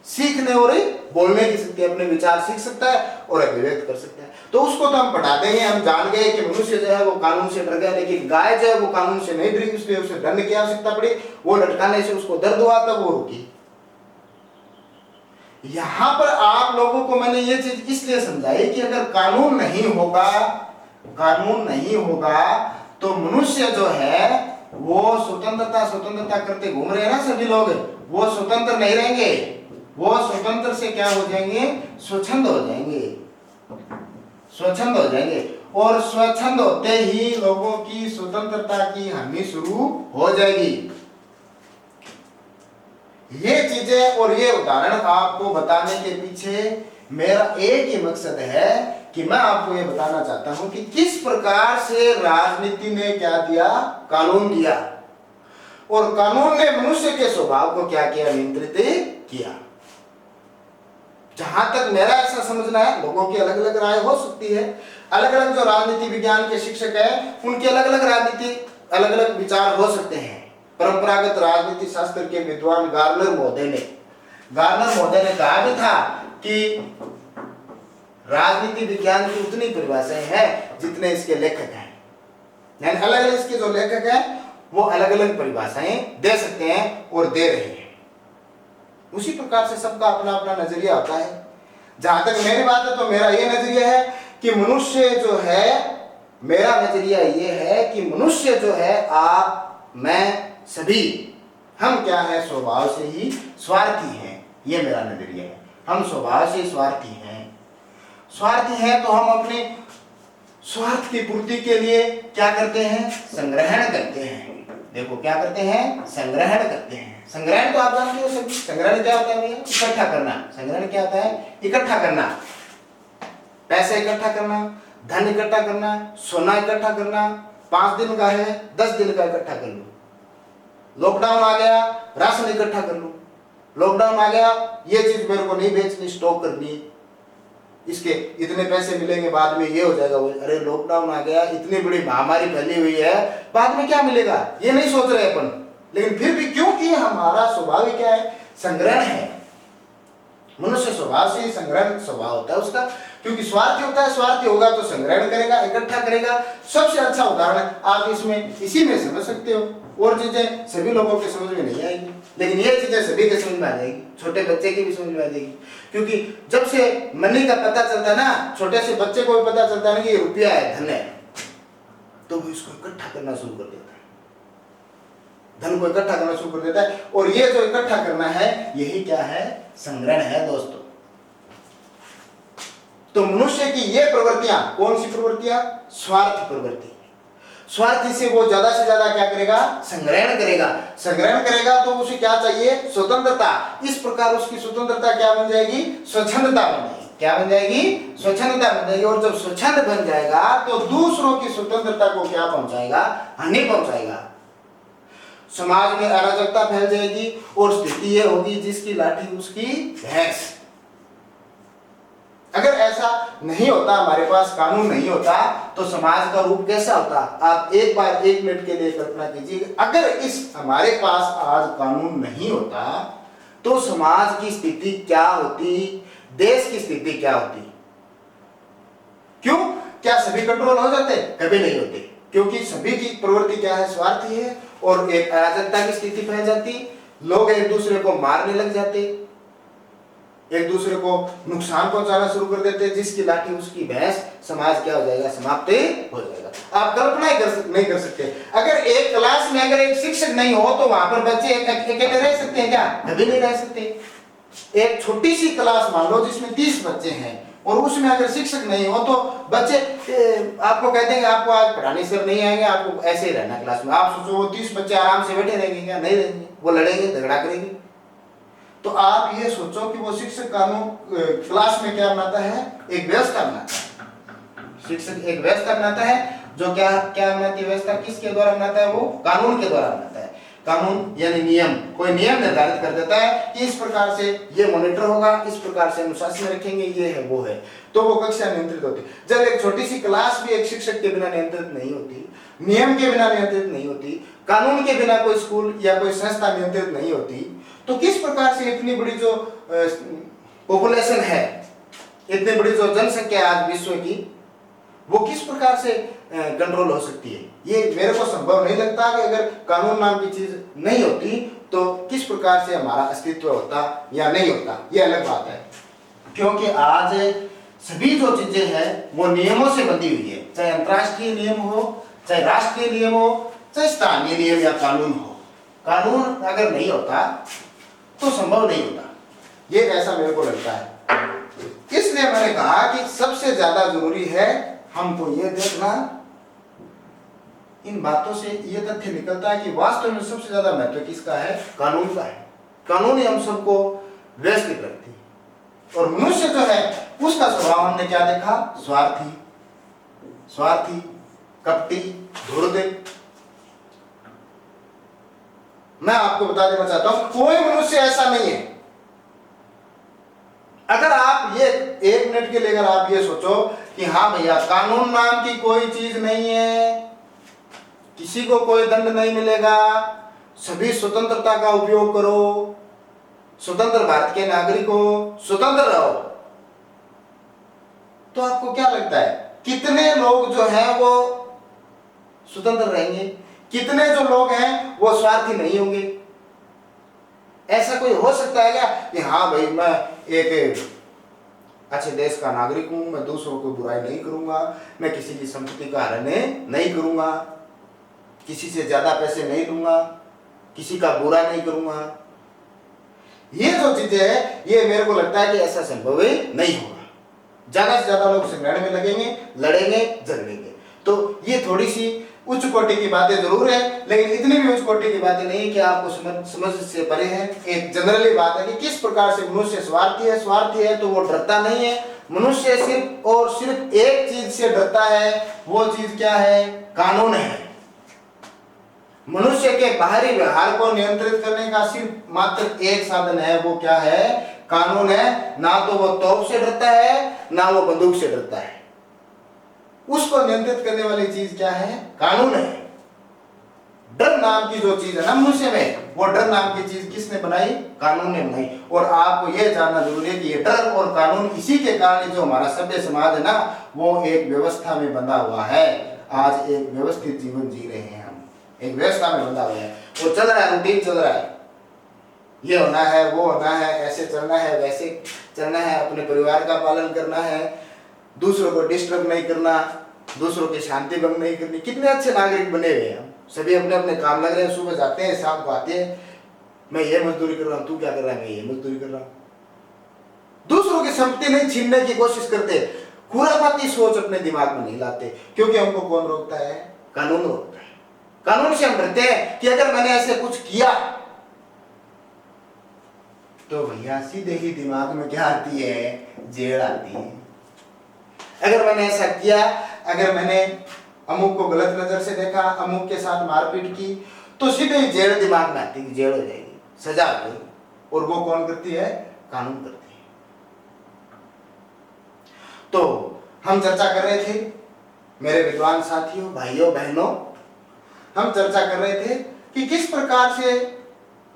सीखने और बोलने की शक्ति, अपने विचार सीख सकता है और अभिव्यक्त कर सकता है। तो उसको तो हम पढ़ा देंगे, हम जान गए कि मनुष्य जो है वो कानून से डर गया, लेकिन गाय जो है वो कानून से नहीं डरी, इसलिए उसे दंड की आवश्यकता पड़ी। वो लटकाने से उसको दर्द हुआ तब वो रुकी। यहां पर आप लोगों को मैंने ये चीज इसलिए समझाई कि अगर कानून नहीं होगा तो मनुष्य जो है वो स्वतंत्रता करते घूम रहे हैं ना सभी लोग, वो स्वतंत्र नहीं रहेंगे, वो स्वतंत्र से क्या हो जाएंगे, स्वच्छंद हो जाएंगे। और स्वच्छंद होते ही लोगों की स्वतंत्रता की हानि शुरू हो जाएगी। ये चीजें और ये उदाहरण आपको बताने के पीछे मेरा एक ही मकसद है कि मैं आपको ये बताना चाहता हूं कि किस प्रकार से राजनीति ने क्या दिया, कानून दिया, और कानून ने मनुष्य के स्वभाव को क्या किया, नियंत्रित किया। जहां तक मेरा ऐसा समझना है, लोगों की अलग अलग राय हो सकती है, अलग अलग जो राजनीति विज्ञान के शिक्षक हैं उनके अलग अलग राजनीति, अलग अलग विचार हो सकते हैं। परंपरागत राजनीति शास्त्र के विद्वान गार्नर महोदय ने कहा भी था कि राजनीति विज्ञान की उतनी परिभाषाएं हैं जितने इसके लेखक हैं, यानी अलग अलग इसके जो लेखक हैं वो अलग अलग परिभाषाएं दे सकते हैं और दे रहे हैं। उसी प्रकार से सबका अपना अपना नजरिया होता है। जहां तक मेरी बात है तो मेरा ये नजरिया है कि मनुष्य जो है, मेरा नजरिया ये है कि मनुष्य जो है, आप, मैं, सभी हम क्या है, स्वभाव से ही स्वार्थी हैं। ये मेरा नजरिया है। हम स्वभाव से स्वार्थी हैं। स्वार्थी हैं तो हम अपने स्वार्थ की पूर्ति के लिए क्या करते हैं, संग्रहण करते हैं। देखो क्या करते हैं, संग्रहण करते हैं। संग्रहण तो आप जानते हो सभी, संग्रहण क्या होता है भैया, इकट्ठा करना। संग्रहण क्या होता है, इकट्ठा करना, पैसे इकट्ठा करना, धन इकट्ठा करना, सोना इकट्ठा करना। 5 दिन का है, 10 दिन का इकट्ठा कर लो। लॉकडाउन आ गया, राशन इकट्ठा कर लो। लॉकडाउन आ गया, ये चीज मेरे को नहीं बेचनी, स्टॉक करनी, इसके इतने पैसे मिलेंगे, बाद में ये हो जाएगा। अरे लॉकडाउन आ गया, इतनी बड़ी महामारी फैली हुई है, बाद में क्या मिलेगा, ये नहीं सोच रहे अपन। लेकिन फिर भी क्योंकि हमारा स्वभाव ही क्या है, संग्रहण है। मनुष्य स्वभाव से ही संग्रहण स्वभाव होता है उसका, क्योंकि स्वार्थी होता है। स्वार्थी होगा तो संग्रहण करेगा, इकट्ठा करेगा। सबसे अच्छा उदाहरण आप इसमें इसी में समझ सकते हो। और चीजें सभी लोगों के समझ में नहीं आएगी, लेकिन ये चीजें सभी के समझ में आ जाएगी, छोटे बच्चे की भी समझ में आ जाएगी। क्योंकि जब से मनी का पता चलता है ना, छोटे से बच्चे को भी पता चलता है ना कि ये रुपया है, धन है, तो वो इसको इकट्ठा करना शुरू कर देता है। धन को इकट्ठा करना शुरू कर देता है। और ये जो इकट्ठा करना है, यही क्या है, संग्रहण है दोस्तों। तो मनुष्य की ये प्रवृत्तियां, कौन सी प्रवृत्तियां, स्वार्थ प्रवृत्ति। स्वार्थी से वो ज्यादा से ज्यादा क्या करेगा, संग्रहण करेगा। संग्रहण करेगा तो उसे क्या चाहिए, स्वतंत्रता। इस प्रकार उसकी स्वतंत्रता क्या बन जाएगी, स्वच्छंदता बन जाएगी। क्या बन जाएगी, स्वच्छंदता बन जाएगी। और जब स्वच्छंद बन जाएगा तो दूसरों की स्वतंत्रता को क्या पहुंचाएगा, हानि पहुंचाएगा। समाज में अराजकता फैल जाएगी और स्थिति ये होगी, जिसकी लाठी उसकी भैंस। अगर ऐसा नहीं होता, हमारे पास कानून नहीं होता, तो समाज का रूप कैसा होता। आप एक बार 1 मिनट के लिए कल्पना कीजिए, अगर इस हमारे पास आज कानून नहीं होता तो समाज की स्थिति क्या होती, देश की स्थिति क्या होती। क्यों, क्या सभी कंट्रोल हो जाते, कभी नहीं होते, क्योंकि सभी की प्रवृत्ति क्या है, स्वार्थी है। और एक अराजकता की स्थिति फैल जाती, लोग एक दूसरे को मारने लग जाते, एक दूसरे को नुकसान पहुंचाना शुरू कर देते, जिसकी लाठी उसकी भैंस। समाज क्या हो जाएगा, समाप्त हो जाएगा। आप कल्पना ही नहीं कर सकते। अगर एक क्लास में अगर एक शिक्षक नहीं हो तो वहां पर बच्चे अकेले रह सकते हैं क्या, कभी नहीं रह सकते। एक छोटी सी क्लास मान लो जिसमें 30 बच्चे हैं, और उसमें अगर शिक्षक नहीं हो तो बच्चे आपको कह देंगे आपको आज पढ़ाने सर नहीं आएंगे, आपको ऐसे ही रहना क्लास में। आप सोचो वो 30 बच्चे आराम से बैठे रहेंगे क्या, नहीं रहेंगे, वो लड़ेंगे, झगड़ा करेंगे। तो आप ये सोचो कि वो शिक्षक कानून क्लास में क्या बनाता है, एक व्यवस्था बनाता है। शिक्षक एक व्यवस्था बनाता है, जो क्या बनाती है व्यवस्था, किसके द्वारा बनाता है, वो कानून के द्वारा बनाता है। कानून यानी नियम, कोई नियम निर्धारित कर देता है कि इस प्रकार से ये मॉनिटर होगा, इस प्रकार से अनुशासन में रखेंगे, ये है वो है, तो वो कक्षा नियंत्रित होती। जब एक छोटी सी क्लास भी एक शिक्षक के बिना नियंत्रित नहीं होती, नियम के बिना नियंत्रित नहीं होती, कानून के बिना कोई स्कूल या कोई संस्था नियंत्रित नहीं होती, तो किस प्रकार से इतनी बड़ी जो पॉपुलेशन है, इतनी बड़ी जो जनसंख्या आज विश्व की, वो किस प्रकार से कंट्रोल हो सकती है। ये मेरे को संभव नहीं लगता कि अगर कानून नाम की चीज नहीं होती तो किस प्रकार से हमारा अस्तित्व होता या नहीं होता, ये अलग बात है। क्योंकि आज सभी जो चीजें हैं वो नियमों से बंधी हुई है, चाहे अंतर्राष्ट्रीय नियम हो, चाहे राष्ट्रीय नियम हो, चाहे स्थानीय नियम या कानून हो। कानून अगर नहीं होता तो संभव नहीं होता, ये ऐसा मेरे को लगता है। इसलिए मैंने कहा कि सबसे ज्यादा जरूरी है हमको ये देखना, इन बातों से ये तथ्य निकलता है कि वास्तव में सबसे ज्यादा महत्व किसका है? कानून का है। कानून ही हम सबको व्यवस्थित रखती है। और मनुष्य जो है उसका स्वभाव हमने क्या देखा? स्वार्थी, स्वार्थी, कपटी, धूर्त। मैं आपको बता देना चाहता हूं कोई मनुष्य ऐसा नहीं है। अगर आप ये 1 मिनट के लिए अगर आप ये सोचो कि हाँ भैया कानून नाम की कोई चीज नहीं है, किसी को कोई दंड नहीं मिलेगा, सभी स्वतंत्रता का उपयोग करो, स्वतंत्र भारत के नागरिक हो, स्वतंत्र रहो, तो आपको क्या लगता है कितने लोग जो हैं वो स्वतंत्र रहेंगे? कितने जो लोग हैं वो स्वार्थी नहीं होंगे? ऐसा कोई हो सकता है क्या कि हाँ भाई मैं एक अच्छे देश का नागरिक हूं, मैं दूसरों को बुराई नहीं करूंगा, मैं किसी की संपत्ति का हनन नहीं करूंगा, किसी से ज्यादा पैसे नहीं लूंगा, किसी का बुरा नहीं करूंगा? ये जो चीजें है ये मेरे को लगता है कि ऐसा संभव ही नहीं होगा। ज्यादा से ज्यादा लोग संग्रहण में लगेंगे, लड़ेंगे, झगड़ेंगे। तो ये थोड़ी सी उच्च कोटि की बातें जरूर है, लेकिन इतनी भी उच्च कोटि की बातें नहीं कि आपको समझ से परे है। एक जनरली बात है कि किस प्रकार से मनुष्य स्वार्थी है। स्वार्थी है तो वो डरता नहीं है। मनुष्य सिर्फ और सिर्फ एक चीज से डरता है, वो चीज क्या है? कानून है। मनुष्य के बाहरी व्यवहार को नियंत्रित करने का सिर्फ मात्र एक साधन है, वो क्या है? कानून है। ना तो वो तोप से डरता है, ना वो बंदूक से डरता है। उसको नियंत्रित करने वाली चीज क्या है? कानून है। डर नाम की जो चीज है ना मनुष्य में, वो डर नाम की चीज किसने बनाई? कानून ने बनाई। और आपको यह जानना जरूरी है कि ये डर और कानून, इसी के कारण जो हमारा सभ्य समाज है ना, वो एक व्यवस्था में बंधा हुआ है। आज एक व्यवस्थित जीवन जी रहे हैं हम, एक व्यवस्था में बंधा हुआ है। वो चल रहा है, रूटीन चल रहा है, ये होना है, वो होना है, ऐसे चलना है, वैसे चलना है, अपने परिवार का पालन करना है, दूसरों को डिस्टर्ब नहीं करना, दूसरों की शांति भंग नहीं करनी। कितने अच्छे नागरिक बने हुए हैं हम, सभी अपने अपने काम लग रहे हैं, सुबह जाते हैं, शाम को आते हैं। मैं ये मजदूरी कर रहा हूं, तू क्या कर रहा है? मैं ये मजदूरी कर रहा हूं। दूसरों की संपत्ति नहीं छीनने की कोशिश करते, खुरापाती सोच अपने दिमाग में नहीं लाते, क्योंकि हमको कौन रोकता है? कानून रोकता है। कानून से हम डरते हैं कि अगर मैंने ऐसे कुछ किया तो भैया सीधे ही दिमाग में क्या आती है? जेल आती है। अगर मैंने ऐसा किया, अगर मैंने अमुक को गलत नजर से देखा, अमुक के साथ मारपीट की, तो सीधे ही जेल दिमाग में आती है, जेल हो जाएगी, सजा हो जाएगी। और वो कौन करती है? कानून करती है। तो हम चर्चा कर रहे थे मेरे विद्वान साथियों, भाइयों बहनों, हम चर्चा कर रहे थे कि किस प्रकार से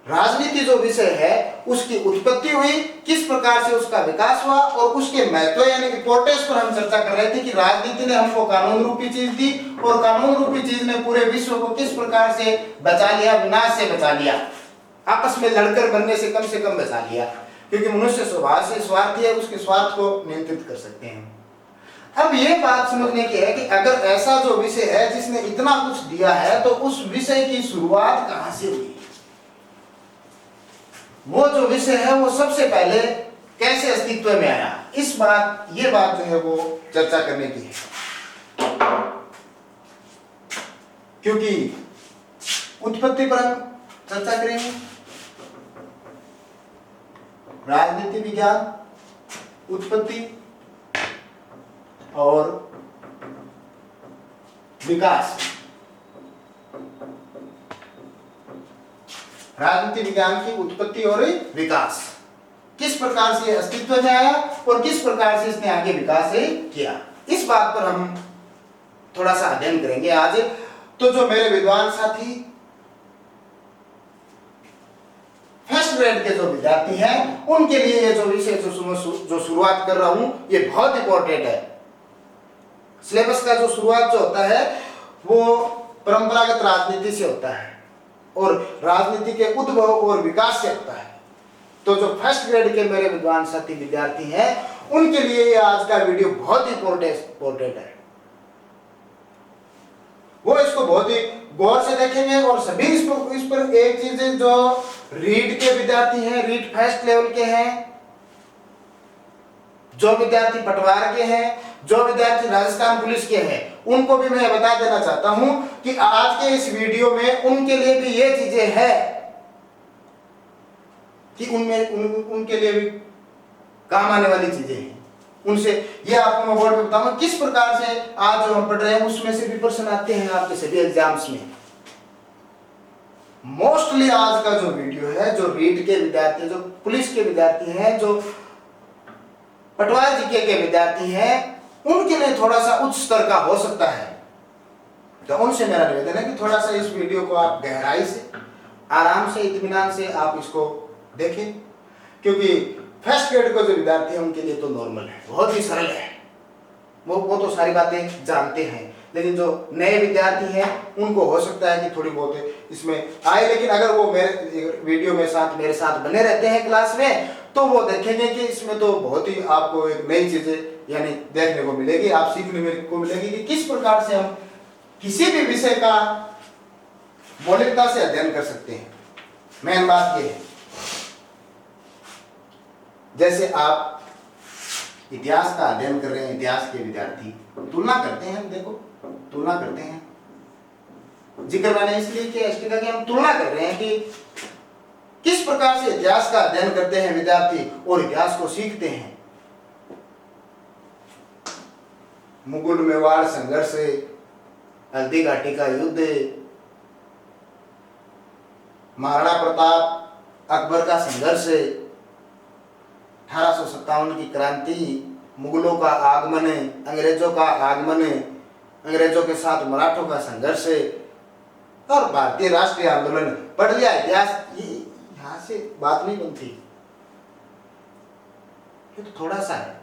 राजनीति जो विषय है उसकी उत्पत्ति हुई, किस प्रकार से उसका विकास हुआ, और उसके महत्व यानी इंपोर्टेंस पर हम चर्चा कर रहे थे कि राजनीति ने हमको कानून रूपी चीज दी, और कानून रूपी चीज ने पूरे विश्व को किस प्रकार से बचा लिया, विनाश से बचा लिया, आपस में लड़कर बनने से कम बचा लिया। क्योंकि मनुष्य स्वभाव से स्वार्थी है, उसके स्वार्थ को नियंत्रित कर सकते हैं। अब ये बात समझने की है कि अगर ऐसा जो विषय है जिसने इतना कुछ दिया है, तो उस विषय की शुरुआत कहां से हुई? वो जो विषय है वो सबसे पहले कैसे अस्तित्व में आया? ये बात जो है वो चर्चा करने की है। क्योंकि उत्पत्ति पर हम चर्चा करेंगे, राजनीति विज्ञान, उत्पत्ति और विकास। राजनीति विज्ञान की उत्पत्ति और विकास, किस प्रकार से अस्तित्व में आया और किस प्रकार से इसने आगे विकास किया, इस बात पर हम थोड़ा सा अध्ययन करेंगे आज। तो जो मेरे विद्वान साथी फर्स्ट ग्रेड के जो विद्यार्थी हैं, उनके लिए ये जो विषय जो शुरुआत कर रहा हूं ये बहुत इंपॉर्टेंट है। सिलेबस का जो शुरुआत जो होता है वो परंपरागत राजनीति से होता है और राजनीति के उद्भव और विकास से होता है। तो जो फर्स्ट ग्रेड के मेरे विद्वान साथी विद्यार्थी हैं, उनके लिए ये आज का वीडियो बहुत ही इंपॉर्टेंट है। वो इसको बहुत ही गौर से देखेंगे और सभी इस पर एक चीज जो रीड के विद्यार्थी हैं, रीड फर्स्ट लेवल के हैं, जो विद्यार्थी पटवार के हैं, जो विद्यार्थी राजस्थान पुलिस के हैं उनको भी मैं बता देना चाहता हूं कि आज के इस वीडियो में उनके लिए भी ये चीजें हैं कि उनके लिए भी काम आने वाली चीजें हैं। उनसे ये आपको मैं बोर्ड पे बताऊंगा किस प्रकार से आज जो हम पढ़ रहे हैं उसमें से भी प्रश्न आते हैं आपके सभी एग्जाम्स में। मोस्टली आज का जो वीडियो है, जो रीट के विद्यार्थी, जो पुलिस के विद्यार्थी हैं, जो पटवार जीके के विद्यार्थी हैं, उनके लिए थोड़ा सा उच्च स्तर का हो सकता है। तो उनसे मेरा निवेदन है कि थोड़ा सा इस वीडियो को आप गहराई से, आराम से, इत्मीनान से आप इसको देखें, क्योंकि फर्स्ट ग्रेड को जो विद्यार्थी है उनके लिए तो नॉर्मल है, बहुत ही सरल है, वो तो सारी बातें जानते हैं। लेकिन जो नए विद्यार्थी हैं उनको हो सकता है कि थोड़ी बहुत इसमें आए, लेकिन अगर वो मेरे वीडियो में मेरे साथ बने रहते हैं क्लास में, तो वो देखेंगे कि इसमें तो बहुत ही आपको एक नई चीजें यानी देखने को मिलेगी, आप सीखने को मिलेगी कि किस प्रकार से हम किसी भी विषय का मौलिकता से अध्ययन कर सकते हैं। मेन बात ये है, जैसे आप इतिहास का अध्ययन कर रहे हैं, इतिहास के विद्यार्थी तुलना करते हैं, देखो तुलना करते हैं, जिक्र मैंने इसलिए किया हिस्ट्री का कि हम तुलना कर रहे हैं कि किस प्रकार से इतिहास का अध्ययन करते हैं विद्यार्थी और इतिहास को सीखते हैं। मुगल मेवाड़ संघर्ष, हल्दी घाटी का युद्ध, महाराणा प्रताप अकबर का संघर्ष, 1857 की क्रांति, मुगलों का आगमन, अंग्रेजों का आगमन, अंग्रेजों के साथ मराठों का संघर्ष और भारतीय राष्ट्रीय आंदोलन पढ़ लिया। इतिहास यहां से बात नहीं बनती, ये तो थोड़ा सा है,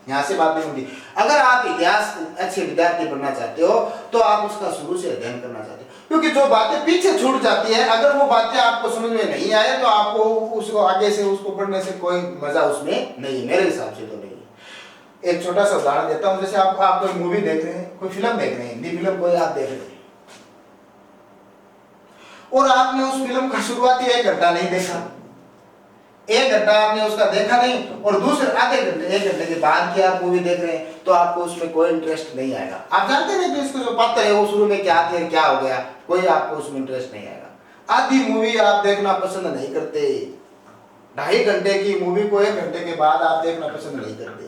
यहां से बात नहीं बनती। अगर आप इतिहास अच्छे विद्यार्थी बनना चाहते हो तो आप उसका शुरू से अध्ययन करना चाहते हो, क्योंकि जो बातें पीछे छूट जाती है, अगर वो बातें आपको समझ में नहीं आए तो आपको उसको आगे से उसको पढ़ने से कोई मजा उसमें नहीं, मेरे हिसाब से तो नहीं। एक छोटा सा उदाहरण देता हूं, जैसे आप कोई मूवी देख रहे हैं, कोई फिल्म देख रहे हैं, हिंदी फिल्म कोई आप देख रहे हैं और आपने उस फिल्म का शुरुआती 1 घंटा नहीं देखा, 1 घंटा आपने उसका देखा नहीं और दूसरे आधे घंटे 1 घंटे के बाद की आप मूवी देख रहे हैं, तो आपको उसमें कोई इंटरेस्ट नहीं आएगा। आप जानते हैं कि इसको जो पात्र है वो शुरू में क्या थे, क्या हो गया, कोई आपको उसमें इंटरेस्ट नहीं आएगा। आधी मूवी आप देखना पसंद नहीं करते, 2.5 घंटे की मूवी को 1 घंटे के बाद आप देखना पसंद नहीं करते।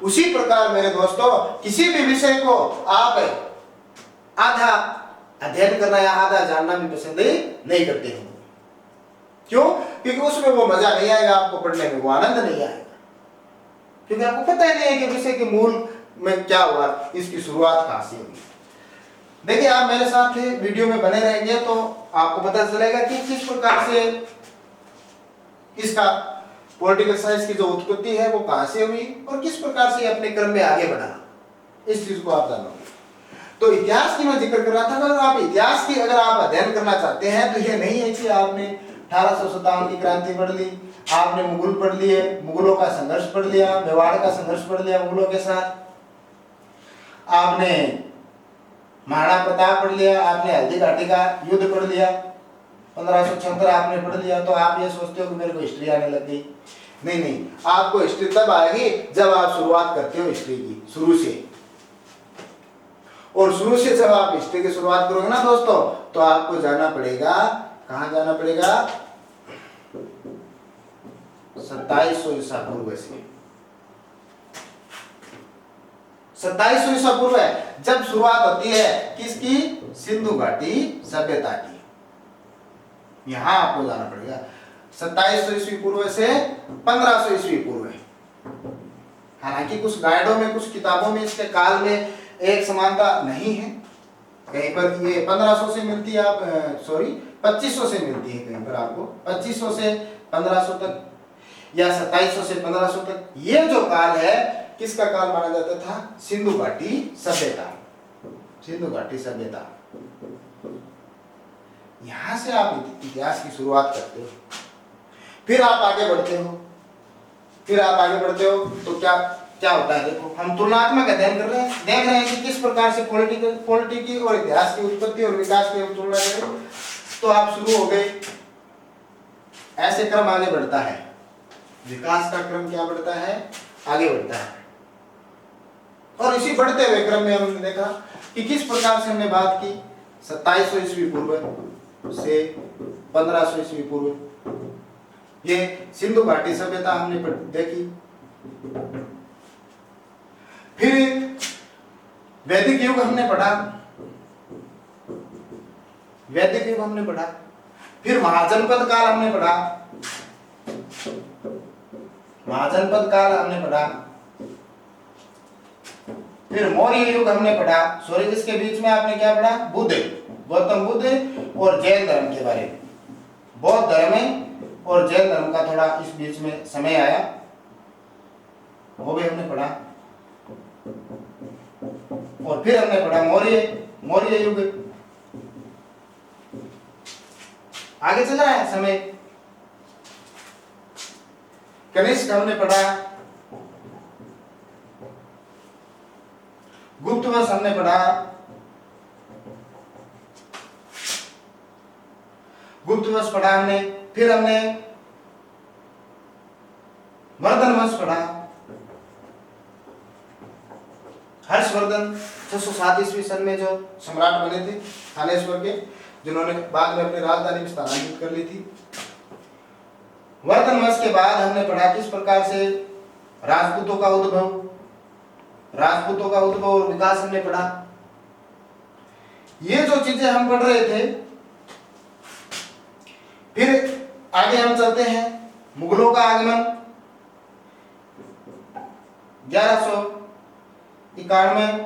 उसी प्रकार मेरे दोस्तों, किसी भी विषय को आप आधा अध्ययन करना या आधा जानना भी पसंद नहीं करते हो। क्यों? क्योंकि उसमें वो मजा नहीं आएगा, आपको पढ़ने में वो आनंद नहीं आएगा, क्योंकि आपको पता ही नहीं है कि विषय के मूल में क्या हुआ, इसकी शुरुआत कहां से हुई। देखिए, आप मेरे साथ वीडियो में बने रहेंगे तो आपको पता चलेगा कि किस प्रकार से इसका पॉलिटिकल साइंस की जो उत्पत्ति है वो कहां से हुई और किस प्रकार से अपने क्रम में आगे बढ़ा, इस चीज को आप जानोगे। तो इतिहास की मैं जिक्र कर रहा था, अगर आप इतिहास की अगर आप अध्ययन करना चाहते हैं तो ये नहीं है कि आपने 1857 की क्रांति पढ़ ली, आपने मुगल पढ़ लिए, मुगलों का संघर्ष पढ़ लिया, मेवाड़ का संघर्ष पढ़ लिया मुगलों के साथ, आपने महाराणा प्रताप पढ़ लिया, आपने हल्दी घाटी का युद्ध पढ़ लिया, 1576 आपने पढ़ लिया, तो आप ये सोचते हो कि मेरे को हिस्ट्री आने लग गई। नहीं, आपको हिस्ट्री तब आएगी जब आप शुरुआत करते हो हिस्ट्री की, शुरू से। और शुरू से जब आप हिस्ट्री की शुरुआत करोगे ना दोस्तों, तो आपको जाना पड़ेगा, कहां जाना पड़ेगा, 2700 ईसा पूर्व से। 2700 ईसा पूर्व है जब शुरुआत होती है किसकी, सिंधु घाटी सभ्यता की। यहां आपको जाना पड़ेगा 2700 ईस्वी पूर्व से 1500 ईस्वी पूर्व है। हालांकि कुछ गाइडों में, कुछ किताबों में इसके काल में एक समानता नहीं है, कहीं पर ये 1500 से मिलती है, आप 2500 से मिलती है, कहीं पर आपको 2500 से 1500 तक या 2700 से 1500 तक। ये जो काल है किसका काल माना जाता था, सिंधु घाटी सभ्यता, सिंधु घाटी सभ्यता। यहां से आप इतिहास की शुरुआत करते हो, फिर आप आगे बढ़ते हो, तो क्या होता है, देखो हम तुलनात्मक अध्ययन कर रहे हैं, देख रहे हैं कि किस प्रकार से पॉलिटी की और इतिहास की उत्पत्ति और विकास की तुलना करें, तो आप शुरू हो गए, ऐसे क्रम आगे बढ़ता है, विकास का क्रम क्या बढ़ता है, आगे बढ़ता है। और इसी बढ़ते हुए क्रम में हमने देखा कि किस प्रकार से हमने बात की 2700 ईस्वी पूर्व से 1500 ईस्वी पूर्व ये सिंधु घाटी सभ्यता हमने देखी। फिर वैदिक युग हमने पढ़ा, वैदिक युग हमने पढ़ा। फिर महाजनपद काल हमने पढ़ा, महाजनपद काल हमने पढ़ा। फिर मौर्य युग हमने पढ़ा। सॉरी, इसके बीच में आपने क्या पढ़ा? बुद्ध, गौतम बुद्ध और जैन धर्म के बारे में। बौद्ध धर्म और जैन धर्म का थोड़ा इस बीच में समय आया, वो भी हमने पढ़ा। और फिर हमने पढ़ा मौर्य युग। आगे चल रहा है समय। कनिष्क हमने पढ़ा, गुप्त वंश हमने पढ़ा, गुप्त वंश पढ़ा हमने। फिर हमने वर्धन वंश पढ़ा। हर्षवर्धन 607 ईस्वी सन में जो सम्राट बने थे थानेश्वर के, जिन्होंने बाद में अपनी राजधानी में स्थानांतरित कर ली थी। वर्धन वंश के बाद हमने पढ़ा किस प्रकार से राजपूतों का उद्भव और विकास हमने पढ़ा। ये जो चीजें हम पढ़ रहे थे, फिर आगे हम चलते हैं। मुगलों का आगमन 1191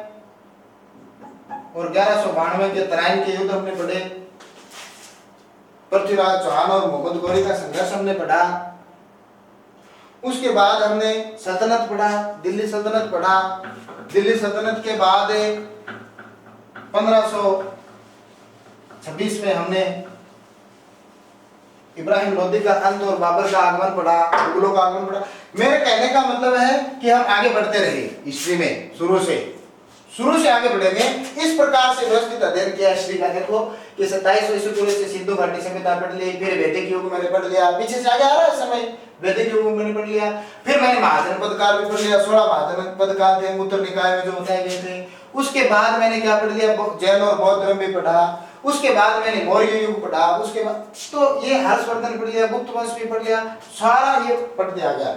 और 1192 के तराइन के युद्ध हमने पढ़े। पृथ्वीराज चौहान और मोहम्मद गौरी का संघर्ष हमने पढ़ा। उसके बाद हमने सल्तनत पढ़ा, दिल्ली सल्तनत पढ़ा। दिल्ली सल्तनत के बाद 1526 में हमने इब्राहिम लोदी का अंत और बाबर का आगमन पढ़ा, मुगलों का आगमन पढ़ा। मेरे कहने का मतलब है कि हम आगे बढ़ते रहे हिस्ट्री में, शुरू से आगे बढ़ेंगे। इस प्रकार से व्यवस्थित अध्ययन किया हिस्ट्री का। देखो कि 2700 ईस्वी पूर्व से सिंधु घाटी सभ्यता पढ़ ली, फिर वैदिक युग मैंने पढ़ लिया, पीछे से आगे आ रहा है समय, वैदिक युग मैंने पढ़ लिया। फिर मैंने महाजनपद काल भी पढ़ लिया, 16 महाजनपद काल थे उत्तर निकाय में जो बताए गए थे। उसके बाद मैंने क्या पढ़ लिया? जैन और बौद्ध धर्म भी पढ़ा। उसके बाद मैंने मौर्य युग पढ़ा। उसके बाद तो ये हर्षवर्धन पढ़ लिया, गुप्त वंश भी पढ़ लिया, सारा ये पढ़ दिया गया।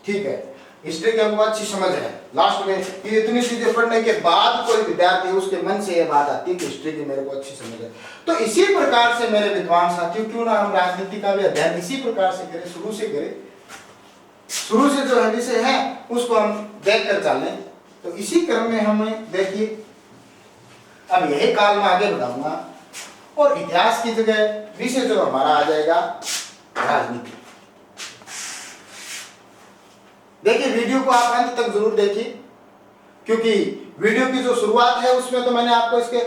ठीक है, हिस्ट्री की हमको अच्छी समझ है। लास्ट में ये इतनी चीजें पढ़ने के बाद कोई विद्यार्थी उसके मन से ये बात आती है कि हिस्ट्री की मेरे को अच्छी समझ है। तो इसी प्रकार से मेरे विद्वान साथियों, क्यों ना हम राजनीति का भी अध्ययन इसी प्रकार से करें, शुरू से करें। शुरू से जो है विषय है उसको हम देख कर चलें। तो इसी क्रम में हमें देखिए, अब यही काल में आगे बढ़ाऊंगा और इतिहास की जगह विषय जो हमारा आ जाएगा राजनीति। देखिए, वीडियो को आप अंत तक जरूर देखिए, क्योंकि वीडियो की जो शुरुआत है उसमें तो मैंने आपको इसके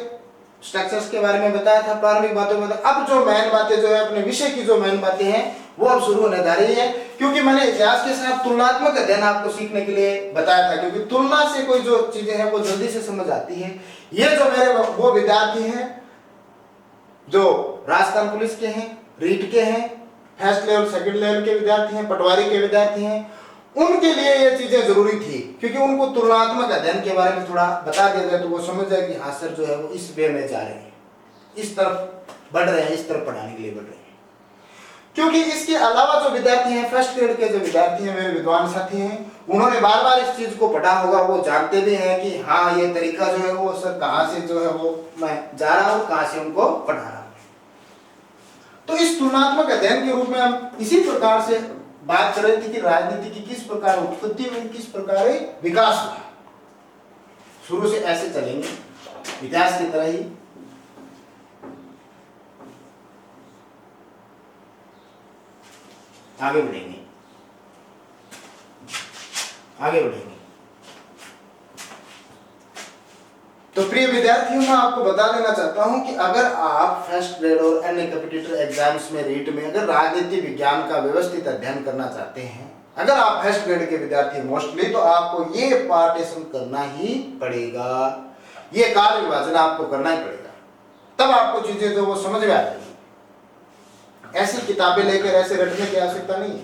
स्ट्रक्चर्स के बारे में बताया था, प्रारंभिक बातों में। अब जो मेन बातें जो है अपने विषय की जो मेन बातें हैं वो अब शुरू होने जा रही है, क्योंकि मैंने इतिहास के साथ तुलनात्मक अध्ययन आपको सीखने के लिए बताया था, क्योंकि तुलना से कोई जो चीजें हैं वो जल्दी से समझ आती है। ये जो मेरे वो विद्यार्थी हैं जो राजस्थान पुलिस के हैं, रीट के हैं, फर्स्ट लेवल सेकंड लेवल के विद्यार्थी हैं, पटवारी के विद्यार्थी हैं, उनके लिए ये चीजें जरूरी थी, क्योंकि उनको तुलनात्मक अध्ययन के बारे में थोड़ा बता दिया जाए तो वो समझ जाए कि हाँ सर जो है वो इस वे में जा रहे हैं, इस तरफ बढ़ रहे हैं, इस तरफ पढ़ाने के लिए बढ़ रहे हैं। क्योंकि इसके अलावा जो विद्यार्थी हैं, फर्स्ट ग्रेड के जो विद्यार्थी हैं, मेरे विद्वान साथी हैं, उन्होंने बार बार इस चीज को पढ़ा होगा, वो जानते भी हैं कि हाँ ये तरीका जो है वो सर कहाँ से जो है वो मैं जा रहा हूँ, कहाँ से उनको पढ़ा रहा हूँ। तो इस तुलनात्मक अध्ययन के रूप में हम इसी प्रकार से बात कर रहे थे कि राजनीति की किस प्रकार उत्पत्ति हुई, किस प्रकार विकास हुआ। शुरू से ऐसे चलेंगे इतिहास की तरह ही। आगे बढ़ेंगे। तो प्रिय विद्यार्थियों, मैं आपको बता देना चाहता हूं कि अगर आप फर्स्ट ग्रेड और अन्य कॉम्पिटिटिव एग्जाम्स में रीट में अगर राजनीति विज्ञान का व्यवस्थित अध्ययन करना चाहते हैं, अगर आप फर्स्ट ग्रेड के विद्यार्थी मोस्टली, तो आपको ये पार्टीशन करना ही पड़ेगा, ये काल विभाजन आपको करना ही पड़ेगा, तब आपको चीजें जो वो समझ में आ जाएगी। ऐसी किताबें लेकर ऐसे रटने की आवश्यकता नहीं है।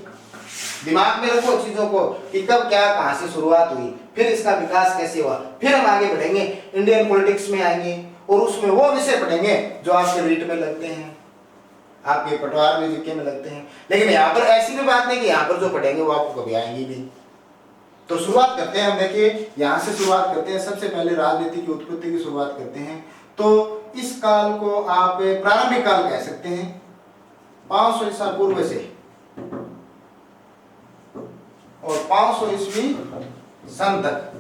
दिमाग में रखो चीजों को कि कब क्या कहां से शुरुआत हुई, फिर इसका विकास कैसे हुआ, फिर हम आगे बढ़ेंगे, इंडियन पॉलिटिक्स में आएंगे और उसमें वो विषय पढ़ेंगे जो आपके रीट में लगते हैं, आपके पटवार में जीके में लगते हैं। लेकिन यहाँ पर ऐसी भी बात नहीं कि यहाँ पर जो पढ़ेंगे वो आपको कभी आएंगे नहीं। तो शुरुआत करते हैं हम, देखिए यहाँ से शुरुआत करते हैं। सबसे पहले राजनीति की उत्पत्ति की शुरुआत करते हैं। तो इस काल को आप प्रारंभिक काल कह सकते हैं, 500 ईसा पूर्व से और 500 ईस्वी सन तक,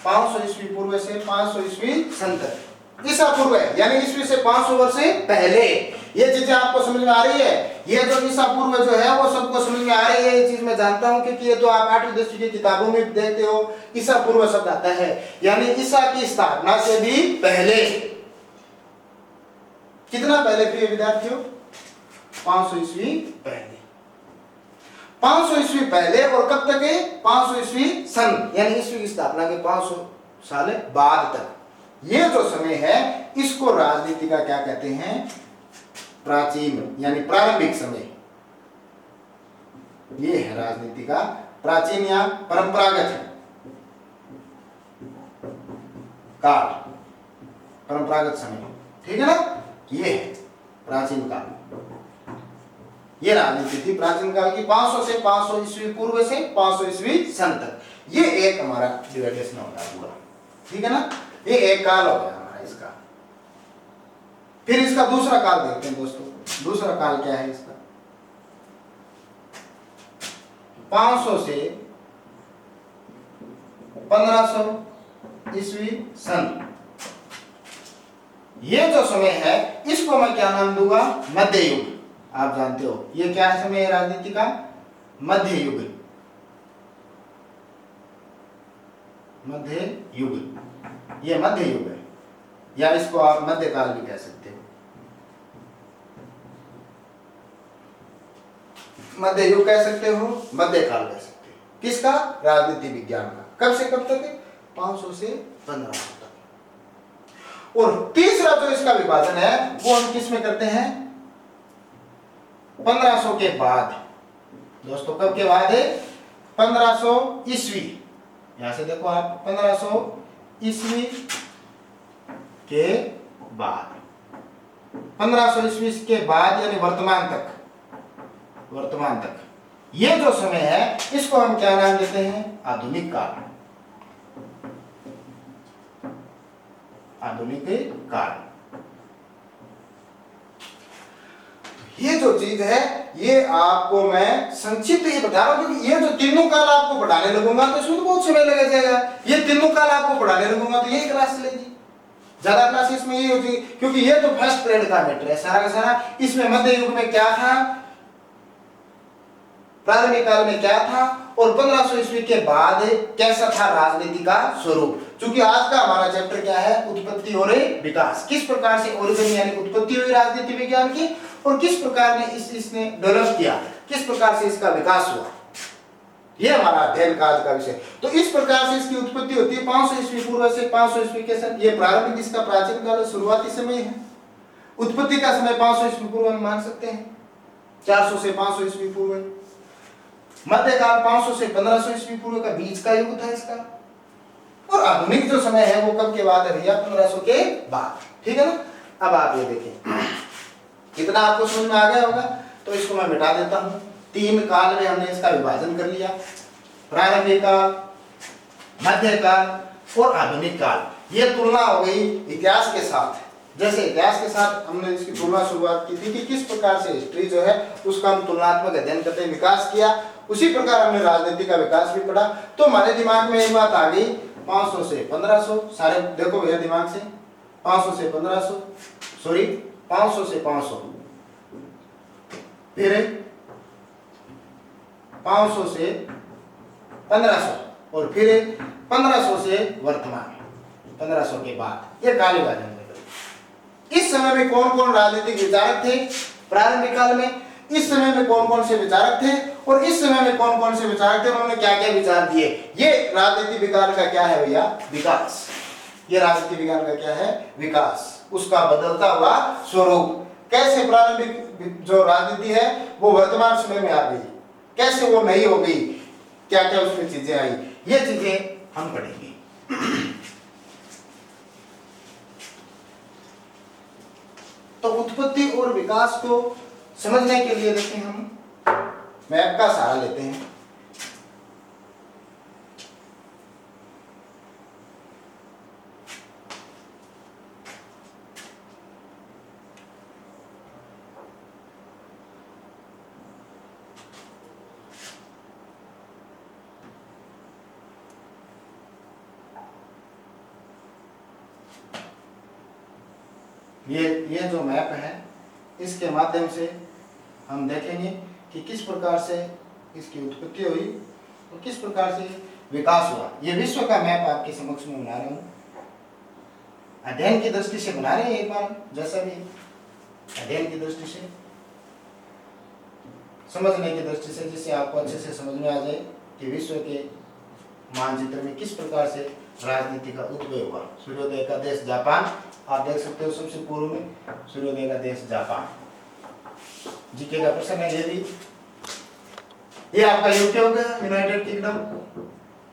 500 ईस्वी पूर्व से 500 ईस्वी सन तक, ईसा पूर्व है यानी ईस्वी से 500 वर्ष से पहले। ये चीजें आपको समझ में आ रही है? ये जो ईसा पूर्व जो है वो सबको समझ में आ रही है, ये चीज मैं जानता हूं, क्योंकि ये तो आप 8वीं 10वीं की किताबों में देखते हो, ईसा पूर्व शब्द आता है यानी ईसा की स्थापना से भी पहले। कितना पहले प्रिय विद्यार्थियों? 500 ईस्वी पहले, 500 ईस्वी पहले। और कब तक है? 500 ईस्वी सन यानी ईस्वी की स्थापना के 500 साल बाद तक। ये जो समय है इसको राजनीति का क्या कहते हैं? प्राचीन यानी प्रारंभिक समय। ये है राजनीति का प्राचीन या परंपरागत काल, परंपरागत समय, ठीक है ना? ये है प्राचीन काल, ये राजनीति थी प्राचीन काल की, 500 से 500 ईस्वी पूर्व से 500 ईस्वी सन तक। ये एक हमारा डिवाइडेशन होता है पूरा, ठीक है ना? ये एक काल हो गया हमारा इसका। फिर इसका दूसरा काल देखते हैं दोस्तों। दूसरा काल क्या है इसका? 500 से 1500 ईस्वी सन। ये जो समय है इसको मैं क्या नाम दूंगा? मध्य युग। आप जानते हो ये क्या समय है राजनीति का? मध्य युग, मध्य युग, ये मध्य युग है या इसको आप मध्यकाल भी कह सकते हो। मध्य युग कह सकते हो, मध्यकाल कह सकते हो। किसका? राजनीति विज्ञान का। कब से कब तक है? 500 से 1500 तक। और तीसरा जो इसका विभाजन है वो हम किस में करते हैं? 1500 के बाद। दोस्तों कब के बाद है? 1500 ईस्वी। यहां से देखो आप, 1500 ईस्वी के बाद, 1500 ईस्वी के बाद यानी वर्तमान तक, वर्तमान तक ये जो समय है इसको हम क्या नाम देते हैं? आधुनिक काल, आधुनिक काल। ये जो चीज है ये आपको मैं संक्षिप्त ही बता रहा हूं, क्योंकि ये जो तीनों काल आपको पढ़ाने लगूंगा तो इसमें तो बहुत समय लग जाएगा। ये तीनों काल आपको पढ़ाने लगूंगा तो यही क्लास चलेगी, ज्यादा क्लास इसमें ये होती, क्योंकि ये तो फर्स्ट पीरियड का मैटर है सारा का सारा। इसमें मध्य युग में क्या था, प्रारंभिक काल में क्या था, और 1500 ईस्वी के बाद कैसा था राजनीति का स्वरूप। क्योंकि आज का हमारा चैप्टर क्या है? उत्पत्ति और विकास। किस प्रकार से ओरिजिन यानी उत्पत्ति हुई राजनीति विज्ञान की और किस प्रकार ने इसने डेवलप किया, किस प्रकार से इसका विकास हुआ, ये हमारा अध्ययन का आज का विषय। तो इस प्रकार से इसकी उत्पत्ति होती है 500 ईस्वी पूर्व से 500 ईस्वी के समय। ये प्रारंभिक इसका प्राचीन काल शुरुआती समय है। उत्पत्ति का समय 500 ईस्वी पूर्व में मान सकते हैं, 400 से 500 ईस्वी पूर्व। मध्यकाल 500 से 1500 ईस्वी पूर्व का बीच का युग था इसका। और आधुनिक जो समय है वो कब के बाद है भैया? 1500 के बाद, ठीक है ना? अब आप ये देखें, कितना आपको समझ में आ गया होगा। तो इसको मैं मिटा देता हूं। 3 काल में हमने इसका विभाजन कर लिया, प्रारंभिक काल, मध्यकाल और आधुनिक काल। ये तुलना हो गई इतिहास के साथ। जैसे इतिहास के साथ हमने इसकी तुलना शुरुआत की थी कि किस प्रकार से हिस्ट्री जो है उसका हम तुलनात्मक अध्ययन करते विकास किया, उसी प्रकार हमने राजनीति का विकास भी पढ़ा। तो हमारे दिमाग में एक बात आ गई, 500 से 1500, सारे देखो भैया दिमाग से, 500 से 1500, सॉरी 500 से 500, फिर 500 से 1500 और फिर 1500 से वर्तमान, 1500 के बाद। ये काल विभाजन। इस समय में कौन कौन राजनीतिक विचारक थे प्रारंभिक काल में, इस समय में कौन कौन से विचारक थे और इस समय में कौन कौन से विचारक थे, उन्होंने क्या क्या विचार दिए। ये राजनीति विज्ञान का क्या है भैया? विकास। ये राजनीति विज्ञान का क्या है? विकास, उसका बदलता हुआ स्वरूप। कैसे प्रारंभिक जो राजनीति है वो वर्तमान समय में आ गई, कैसे वो नहीं हो गई, क्या क्या उसमें चीजें आई, ये चीजें हम पढ़ेंगे। तो उत्पत्ति और विकास को समझने के लिए देखिए हम मैप का सहारा लेते हैं। ये जो मैप है इसके माध्यम से हम देखेंगे कि किस प्रकार से इसकी उत्पत्ति हुई और किस प्रकार से विकास हुआ। ये विश्व का मैप आपके समक्ष में बना रहा हूँ, अध्ययन की दृष्टि से बना रहे हैं एक बार, जैसा भी अध्ययन की दृष्टि से, समझने की दृष्टि से, जिससे आपको अच्छे से समझ में आ जाए कि विश्व के मानचित्र में किस प्रकार से राजनीति का उद्भव हुआ। सूर्योदय का देश जापान, आप देख सकते हो सबसे पूर्व में सूर्योदय का देश जापान। जीके का प्रश्न है ये भी। ये आपका यूके हो गया, यूनाइटेड किंगडम,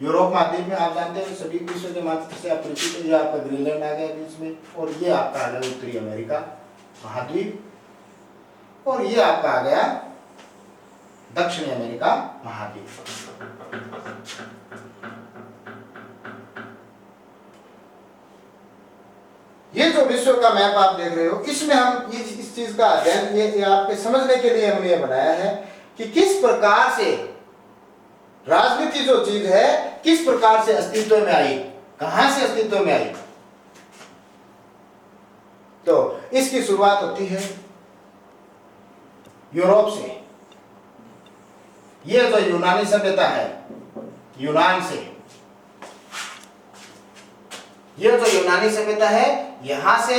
यूरोप महाद्वीप में आप जानते हो सभी विश्व के मानचित्र से आप परिचित हो। ये आपका ग्रीनलैंड आ गया बीच में, और ये आपका आ गया उत्तरी अमेरिका महाद्वीप, और ये आपका आ गया दक्षिणी अमेरिका महाद्वीप। ये जो विश्व का मैप आप देख रहे हो, इसमें हम इस चीज का अध्ययन ये आपके समझने के लिए हमने ये बनाया है कि किस प्रकार से राजनीति जो चीज है किस प्रकार से अस्तित्व में आई, कहां से अस्तित्व में आई। तो इसकी शुरुआत होती है यूरोप से। ये जो यूनानी सभ्यता है, यूनान से, ये जो यूनानी सभ्यता है यहां से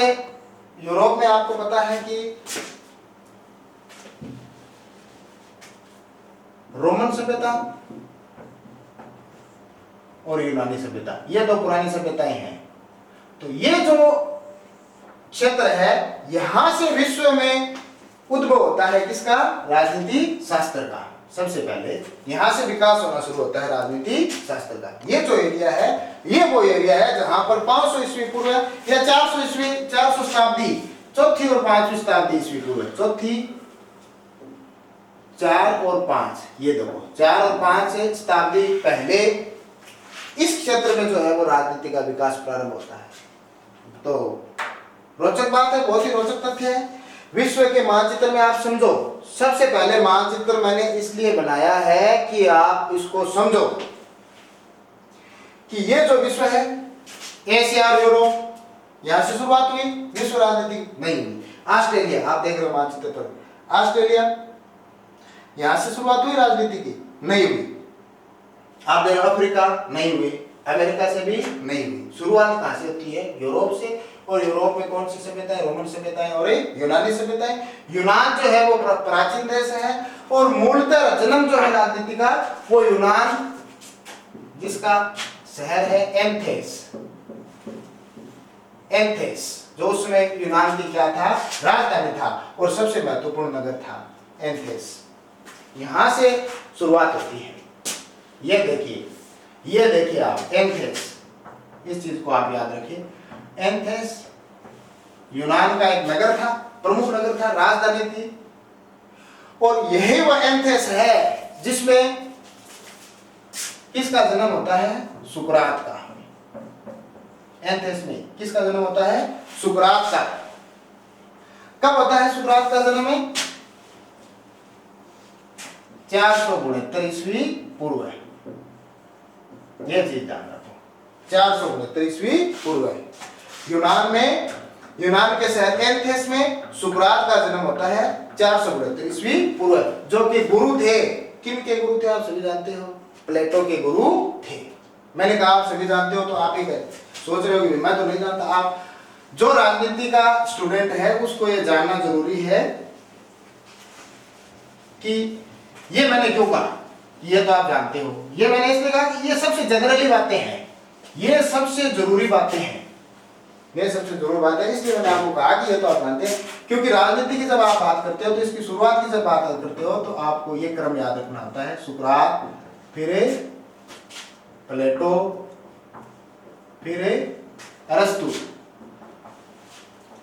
यूरोप में आपको पता है कि रोमन सभ्यता और यूनानी सभ्यता, ये दो पुरानी सभ्यताएं हैं। तो ये जो क्षेत्र है यहां से विश्व में उद्भव होता है किसका, राजनीति शास्त्र का। सबसे पहले यहां से विकास होना शुरू होता है राजनीति शास्त्र का। ये जो एरिया है ये वो एरिया है जहां पर 500 ईस्वी पूर्व या 400 शताब्दी, चौथी और पांचवी शताब्दी ईस्वी पूर्व, चौथी 4 और 5, ये देखो 4 और 5 शताब्दी पहले इस क्षेत्र में जो है वो राजनीति का विकास प्रारंभ होता है। तो रोचक बात है, बहुत ही रोचक तथ्य है। विश्व के मानचित्र में आप समझो, सबसे पहले मानचित्र मैंने इसलिए बनाया है कि आप इसको समझो कि ये जो विश्व है, एशिया और यूरोप, यहां से शुरुआत हुई, विश्व राजनीति नहीं हुई। ऑस्ट्रेलिया आप देख रहे हो मानचित्र पर, ऑस्ट्रेलिया यहां से शुरुआत हुई राजनीति की, नहीं हुई। आप देख रहे हो अफ्रीका, नहीं हुई। अमेरिका से भी नहीं हुई। शुरुआत कहां से होती है, यूरोप से। और यूरोप में कौन सी सभ्यताएं, रोमन सभ्यताएं और यूनानी सभ्यताएं। यूनान जो है वो प्राचीन देश है और मूलतः जन्म जो है राजनीति का वो यूनान, जिसका शहर है एथेंस। एथेंस जो उस समय यूनान की क्या था, राजधानी था और सबसे महत्वपूर्ण नगर था एथेंस। यहां से शुरुआत होती है। ये देखिए आप एथेंस, इस चीज को आप याद रखिए। एथेंस यूनान का एक नगर था, प्रमुख नगर था, राजधानी थी। और यही वह एथेंस है जिसमें किसका जन्म होता है, सुकरात का। एथेंस में किसका जन्म होता है, सुकरात का। कब होता है सुकरात का जन्म में, 469 ईस्वी पूर्व है। यह चीज ध्यान रखो, 469 ईस्वी पूर्व है। यूनान में, यूनान के शहर एथेंस में सुकरात का जन्म होता है 469 ईस्वी पूर्व, जो कि गुरु थे। किन के गुरु थे आप सभी जानते हो, प्लेटो के गुरु थे। मैंने कहा आप सभी जानते हो तो आप ही सोच रहे हो कि मैं तो नहीं जानता। आप जो राजनीति का स्टूडेंट है उसको ये जानना जरूरी है कि ये मैंने क्यों कहा, ये तो आप जानते हो। ये मैंने इसलिए कहा कि ये सबसे जनरली बातें हैं, ये सबसे जरूरी बातें हैं। ये सबसे जरूरी बात है, इसलिए मैंने आपको कहा कि ये तो आप जानते हैं, क्योंकि राजनीति की जब आप बात करते हो तो इसकी शुरुआत की जब बात करते हो तो आपको ये क्रम याद रखना होता है, सुकरात, फिर प्लेटो, फिर अरस्तु।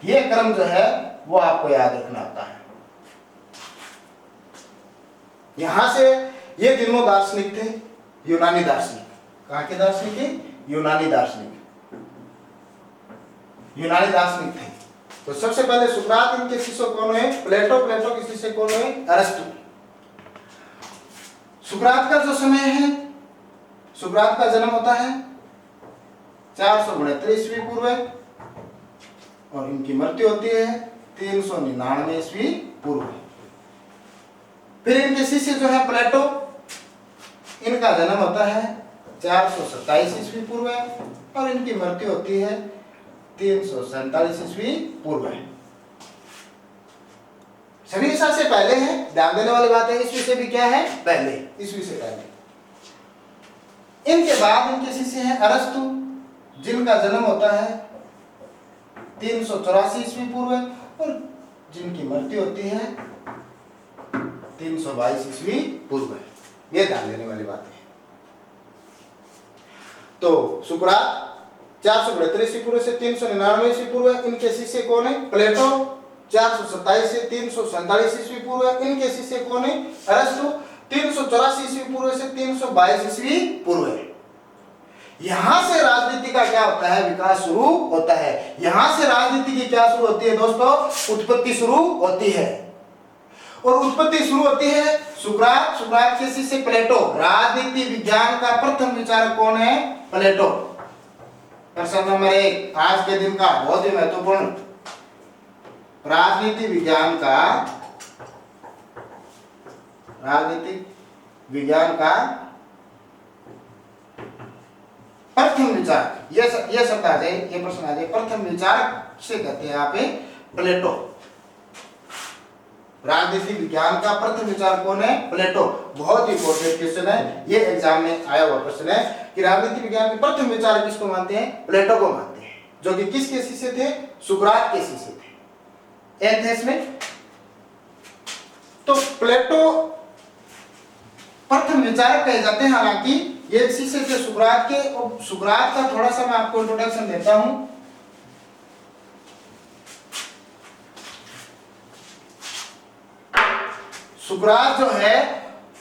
ये क्रम जो है वो आपको याद रखना होता है। यहां से ये तीनों दार्शनिक थे यूनानी दार्शनिक। कहां के दार्शनिक थे? यूनानी दार्शनिक। यूनानी दार्शनिक थे। तो सबसे पहले सुकरात, इनके शिष्य कौन है? प्लेटो। प्लेटो के शिष्य कौन है? अरस्तु। सुकरात का जो समय है, सुकरात का जन्म होता है 469 ईस्वी पूर्व और इनकी मृत्यु होती है 399 ईस्वी पूर्व। फिर इनके शिष्य जो है प्लेटो, इनका जन्म होता है 427 ईस्वी पूर्व और इनकी मृत्यु होती है 347 ईस्वी पूर्व। सभी ईसा से पहले है, ध्यान देने वाली बात है, ईस्वी से भी क्या है? पहले, ईस्वी से पहले। इनके बाद इनके शिष्य हैं अरस्तु, जिनका जन्म होता है 384 ईस्वी पूर्व और जिनकी मृत्यु होती है 322 ईस्वी पूर्व। ये ध्यान देने वाली बात है। तो सुकरात 472 ईस्वी पूर्व से 399 ईस्वी पूर्व, इनके शिष्य कौन है? प्लेटो। 427 से 347 ईस्वी पूर्व, इनके शिष्य कौन है? अरस्तु। 384 ईस्वी पूर्व से 322 ईस्वी पूर्व। यहां से राजनीति का क्या होता है? विकास शुरू होता है। यहां से राजनीति की क्या शुरू होती है दोस्तों? उत्पत्ति शुरू होती है। और उत्पत्ति शुरू होती है सुकरात, सुकरात के शिष्य प्लेटो। राजनीति विज्ञान का प्रथम विचारक कौन है? प्लेटो। प्रश्न नंबर 1 आज के दिन का बहुत ही महत्वपूर्ण, राजनीति विज्ञान का, राजनीतिक विज्ञान का प्रथम विचारक, ये शब्द आ जाए, ये प्रश्न आ जाए, प्रथम विचारक से कहते हैं यहाँ पे प्लेटो। राजनीति विज्ञान का प्रथम विचारक कौन है? प्लेटो। बहुत ही इंपॉर्टेंट क्वेश्चन है, ये एग्जाम में आया हुआ प्रश्न है कि राजनीति विज्ञान के प्रथम विचारक किसको मानते हैं? प्लेटो को मानते हैं, जो कि किसके शिष्य थे? सुकरात के शिष्य थे एथेंस में। तो प्लेटो प्रथम विचारक कहे जाते हैं। हालांकि ये शिष्य थे सुकरात के। और सुकरात का थोड़ा सा मैं आपको इंट्रोडक्शन देता हूं। सुकरात जो है,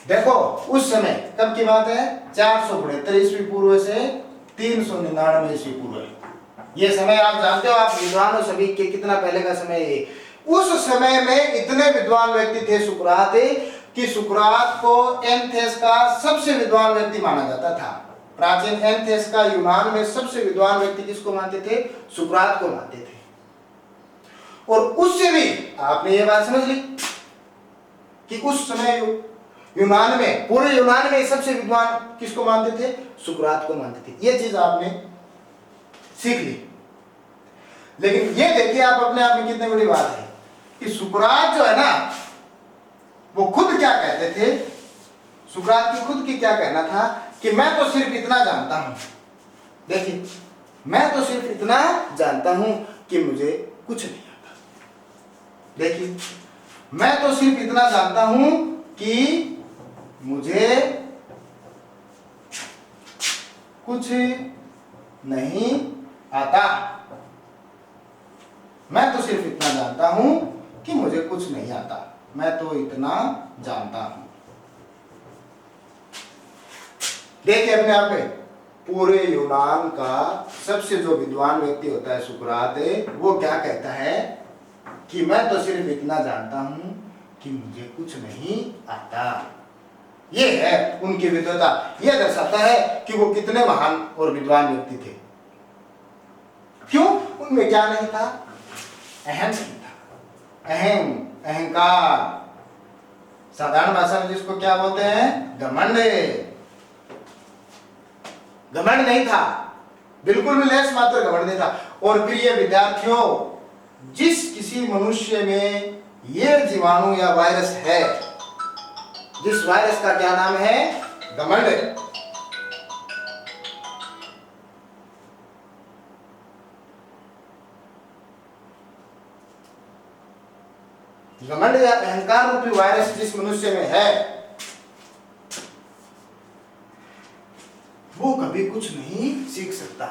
देखो उस समय कब की बात है? 472 ईस्वी पूर्व से 399 ईस्वी पूर्व। ये समय आप जानते हो, आप विद्वान हो सभी के, कितना पहले का समय है। उस समय में इतने विद्वान व्यक्ति थे सुकरात कि सुकरात को एथेंस का सबसे विद्वान व्यक्ति माना जाता था। प्राचीन एथेंस का यूनान में सबसे विद्वान व्यक्ति किसको मानते थे? सुकरात को मानते थे। और उससे भी आपने ये बात समझ ली कि उस समय यूनान में, पूरे यूनान में सबसे विद्वान किसको मानते थे? सुकरात को मानते थे। ये चीज आपने सीख ली। लेकिन ये देखिए आप अपने आप में कितनी बड़ी बात है कि सुकरात जो है ना, वो खुद क्या कहते थे? सुकरात की खुद की क्या कहना था कि मैं तो सिर्फ इतना जानता हूं। देखिए, मैं तो सिर्फ इतना जानता हूं कि मुझे कुछ नहीं आता। देखिए, मैं तो सिर्फ इतना जानता हूं कि मुझे कुछ नहीं आता। मैं तो सिर्फ इतना जानता हूं कि मुझे कुछ नहीं आता। मैं तो इतना जानता हूं। देखिए अपने आप में, पूरे यूनान का सबसे जो विद्वान व्यक्ति होता है सुकरात, वो क्या कहता है कि मैं तो सिर्फ इतना जानता हूं कि मुझे कुछ नहीं आता। ये है उनकी विद्वता। यह दर्शाता है कि वो कितने महान और विद्वान व्यक्ति थे। क्यों? उनमें क्या नहीं था? अहम नहीं था। अहंकार, साधारण भाषा में जिसको क्या बोलते हैं? घमंड। घमंड नहीं था, बिल्कुल भी लेस मात्र घमंड नहीं था। और प्रिय विद्यार्थियों, जिस किसी मनुष्य में ये जीवाणु या वायरस है, जिस वायरस का क्या नाम है? घमंड। घमंड या अहंकार रूपी वायरस जिस मनुष्य में है वो कभी कुछ नहीं सीख सकता,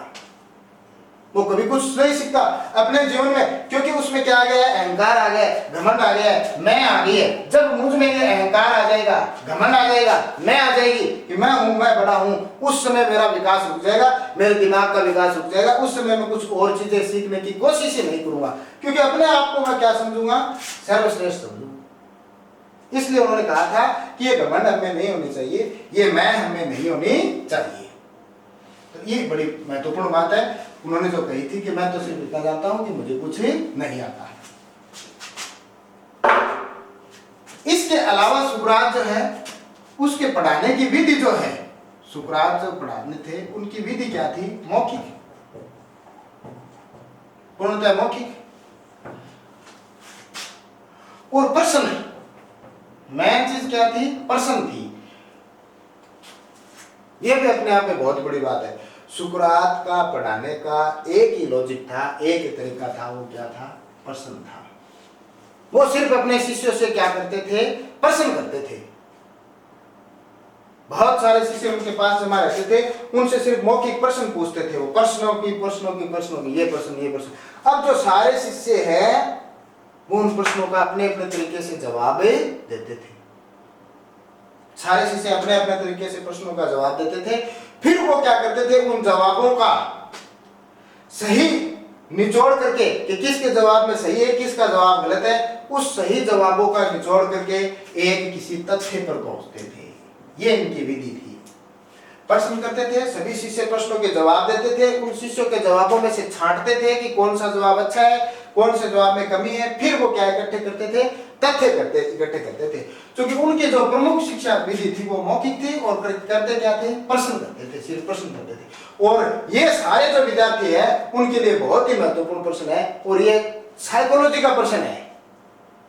वो कभी कुछ नहीं सीखता अपने जीवन में, क्योंकि उसमें क्या आ गया है, अहंकार आ गया है, घमंड आ गया है, मैं आ गई है। जब मुझ में ये अहंकार आ जाएगा, घमंड आ जाएगा, मैं आ जाएगी कि मैं हूं, मैं बड़ा हूं, उस समय मेरा विकास रुक जाएगा, मेरे दिमाग का विकास रुक जाएगा। उस समय मैं कुछ और चीजें सीखने की कोशिश ही नहीं करूंगा, क्योंकि अपने आप को मैं क्या समझूंगा, सर्वश्रेष्ठ समझूंगा। इसलिए उन्होंने कहा था कि ये घमंड हमें नहीं होनी चाहिए, ये मैं हमें नहीं होनी चाहिए। तो ये बड़ी महत्वपूर्ण बात है उन्होंने जो कही थी कि मैं तो सिर्फ इतना जानता हूं कि मुझे कुछ ही नहीं आता। इसके अलावा सुकरात जो है उसके पढ़ाने की विधि जो है, सुकरात जो पढ़ाने थे उनकी विधि क्या थी, मौखिक, पूर्णतः मौखिक और प्रश्न। मेन चीज क्या थी, प्रश्न थी। यह भी अपने आप में बहुत बड़ी बात है। सुकरात का पढ़ाने का एक ही लॉजिक था, एक ही तरीका था, वो क्या था, प्रश्न था। वो सिर्फ अपने शिष्यों से क्या करते थे, प्रश्न करते थे। बहुत सारे शिष्य उनके पास जमा रहते थे, उनसे सिर्फ मौखिक प्रश्न पूछते थे, वो प्रश्नों की ये प्रश्न। अब जो सारे शिष्य हैं वो उन प्रश्नों का अपने अपने तरीके से जवाब देते थे। सारे शिष्य अपने अपने तरीके से प्रश्नों का जवाब देते थे। फिर वो क्या करते थे, उन जवाबों का सही निचोड़ करके कि किसके जवाब में सही है, किसका जवाब गलत है, उस सही जवाबों का निचोड़ करके एक किसी तथ्य पर पहुंचते थे। ये इनकी विधि थी। प्रश्न करते थे, सभी शिष्य प्रश्नों के जवाब देते थे, उन शिष्यों के जवाबों में से छांटते थे कि कौन सा जवाब अच्छा है, कौन से जवाब में कमी है। फिर वो क्या इकट्ठे करते थे, तथ्य इकट्ठे करते थे। क्योंकि उनकी जो प्रमुख शिक्षा विधि थी वो मौखिक थी और करते क्या थे, प्रश्न करते थे, सिर्फ प्रश्न करते थे। और ये सारे जो विद्यार्थी है उनके लिए बहुत ही महत्वपूर्ण प्रश्न है और ये साइकोलॉजी का प्रश्न है।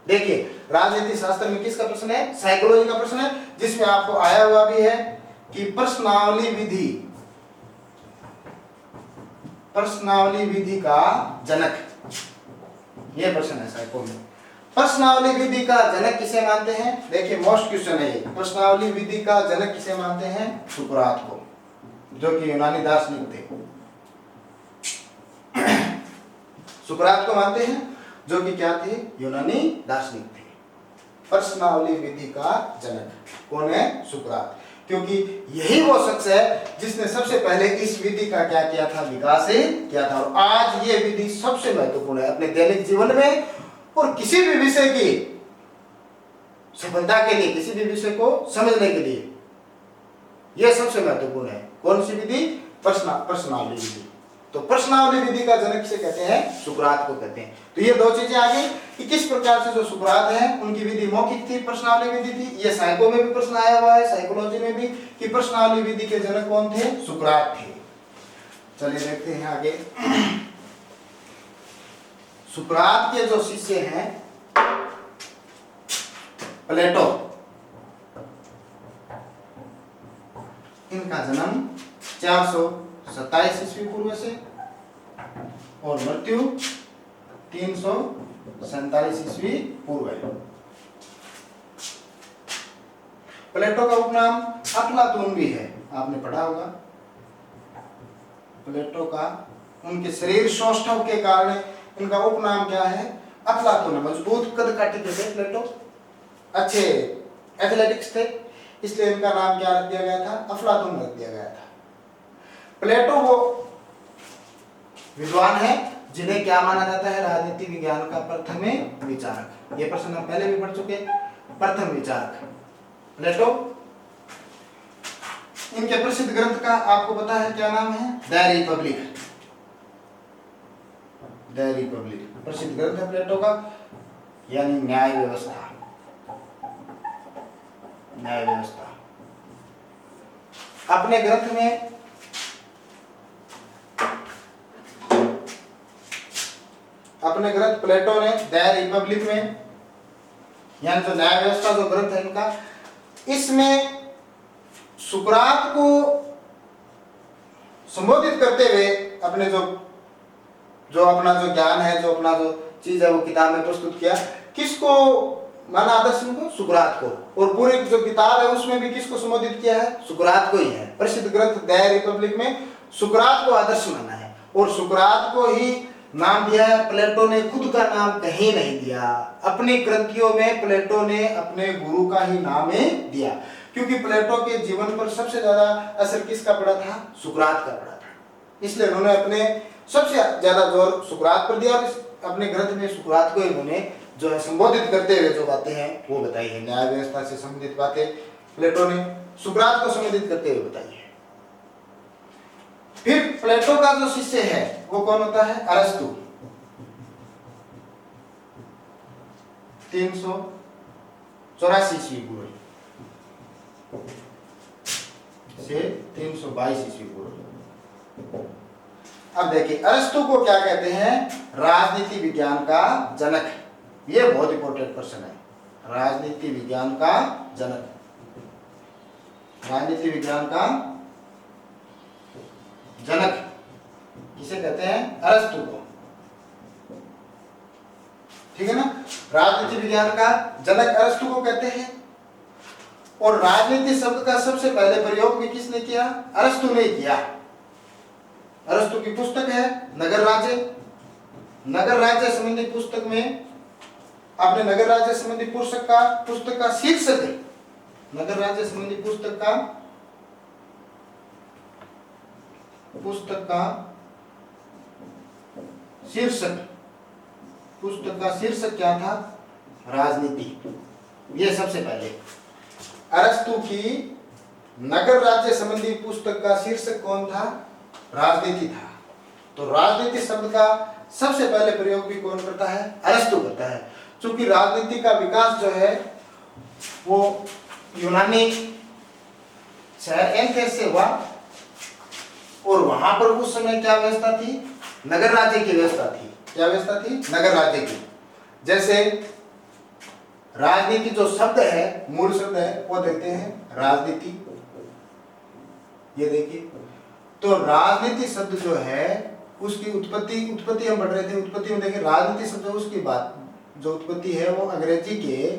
देखिए राजनीति शास्त्र में किसका प्रश्न है, साइकोलॉजी का प्रश्न है, जिसमें आपको आया हुआ भी है कि प्रश्नावली विधि का जनक, ये प्रश्न है साइको में। प्रश्नावली विधि का जनक किसे मानते हैं, देखिए मोस्ट क्वेश्चन है ये, प्रश्नावली विधि का जनक किसे मानते हैं, सुकरात को, जो कि यूनानी दार्शनिक थे। सुकरात को मानते हैं जो कि क्या थे, यूनानी दार्शनिक थे। प्रश्नावली विधि का जनक कौन है, सुकरात, क्योंकि यही वो शख्स है जिसने सबसे पहले इस विधि का क्या किया था, विकास किया था। और आज ये विधि सबसे महत्वपूर्ण है अपने दैनिक जीवन में और किसी भी विषय की सफलता के लिए, किसी भी विषय को समझने के लिए यह सबसे महत्वपूर्ण है। कौन सी विधि, प्रश्नावली विधि। तो प्रश्नावली विधि का जनक किसे कहते हैं, सुकरात को कहते हैं। तो ये दो चीजें आ गई कि किस प्रकार से जो सुकरात है उनकी विधि मौखिक थी, प्रश्नावली विधि थी। ये साइको में भी प्रश्न आया हुआ है, साइकोलॉजी में भी, कि प्रश्नावली विधि के जनक कौन थे, सुकरात थे। चलिए देखते हैं आगे। सुकरात के जो शिष्य हैं, प्लेटो, इनका जन्म 427 ईस्वी पूर्व से और मृत्यु 347 ईस्वी पूर्व है। प्लेटो का उपनाम अफलातून भी है, आपने पढ़ा होगा। प्लेटो का उनके शरीर सौष्ठव के कारण इनका उपनाम क्या है, अफलातून। मजबूत कद काठी थे प्लेटो, अच्छे एथलेटिक्स थे, इसलिए इनका नाम क्या रख दिया गया था, अफलातून रख दिया गया था। प्लेटो वो विद्वान है जिन्हें क्या माना जाता है, राजनीति विज्ञान का प्रथम विचारक। ये प्रश्न हम पहले भी पढ़ चुके, प्रथम विचारक प्लेटो। इनके प्रसिद्ध ग्रंथ का आपको पता है क्या नाम है, द रिपब्लिक। द रिपब्लिक प्रसिद्ध ग्रंथ है प्लेटो का, यानी न्याय व्यवस्था। न्याय व्यवस्था अपने ग्रंथ में प्लेटो ने द रिपब्लिक में, यानी जो न्याय व्यवस्था जो ग्रंथ है इनका, इसमें सुकरात को संबोधित करते हुए अपने जो अपना जो ज्ञान है, जो अपना जो चीज है वो किताब में प्रस्तुत किया। किसको माना आदर्श को? सुकरात को। और पूरी जो किताब है उसमें भी किसको संबोधित किया है? सुकरात को ही है। प्रसिद्ध ग्रंथ द रिपब्लिक में सुकरात को आदर्श माना है और सुकरात को ही नाम दिया है। प्लेटो ने खुद का नाम कहीं नहीं दिया। अपनी कृतियों में प्लेटो ने अपने गुरु का ही नाम ही दिया, क्योंकि प्लेटो के जीवन पर सबसे ज्यादा असर किसका पड़ा था? सुकरात का पड़ा था। इसलिए उन्होंने अपने सबसे ज्यादा जोर सुकरात पर दिया और अपने ग्रंथ में सुकरात को इन्होंने जो है संबोधित करते हुए जो बातें हैं वो बताई है। न्याय व्यवस्था से संबंधित बातें प्लेटो ने सुकरात को संबोधित करते हुए बताई है। फिर प्लेटो का जो शिष्य है वो कौन होता है? अरस्तु। 384 ईस्वी पूर्व से 322 ईस्वी पूर्व। अब देखिए अरस्तु को क्या कहते हैं? राजनीति विज्ञान का जनक। ये बहुत इंपॉर्टेंट क्वेश्चन है। राजनीति विज्ञान का जनक, राजनीति विज्ञान का जनक किसे कहते हैं? अरस्तु को। ठीक है ना? राजनीति विज्ञान का जनक अरस्तु को कहते हैं। और राजनीति शब्द का सबसे पहले प्रयोग भी किसने किया? अरस्तु ने किया। अरस्तु की पुस्तक है नगर राज्य। नगर राज्य संबंधी पुस्तक में आपने नगर राज्य संबंधी पुस्तक का शीर्षक है। नगर राज्य संबंधी पुस्तक का शीर्षक क्या था? राजनीति। ये सबसे पहले अरस्तु की नगर राज्य संबंधी पुस्तक का शीर्षक कौन था? राजनीति था। तो राजनीति शब्द का सबसे पहले प्रयोग भी कौन करता है? अरस्तु करता है। क्योंकि राजनीति का विकास जो है वो यूनानी शहर एथेंस से हुआ और वहां पर उस समय क्या व्यवस्था थी? नगर राज्य की व्यवस्था थी। क्या व्यवस्था थी? नगर राज्य की। जैसे राजनीति जो शब्द है, मूल शब्द है, वो देखते हैं राजनीति। ये देखिए, तो राजनीति शब्द जो है उसकी उत्पत्ति हम पढ़ रहे थे। उत्पत्ति में देखिए राजनीति शब्द उसकी बात जो उत्पत्ति है वो अंग्रेजी के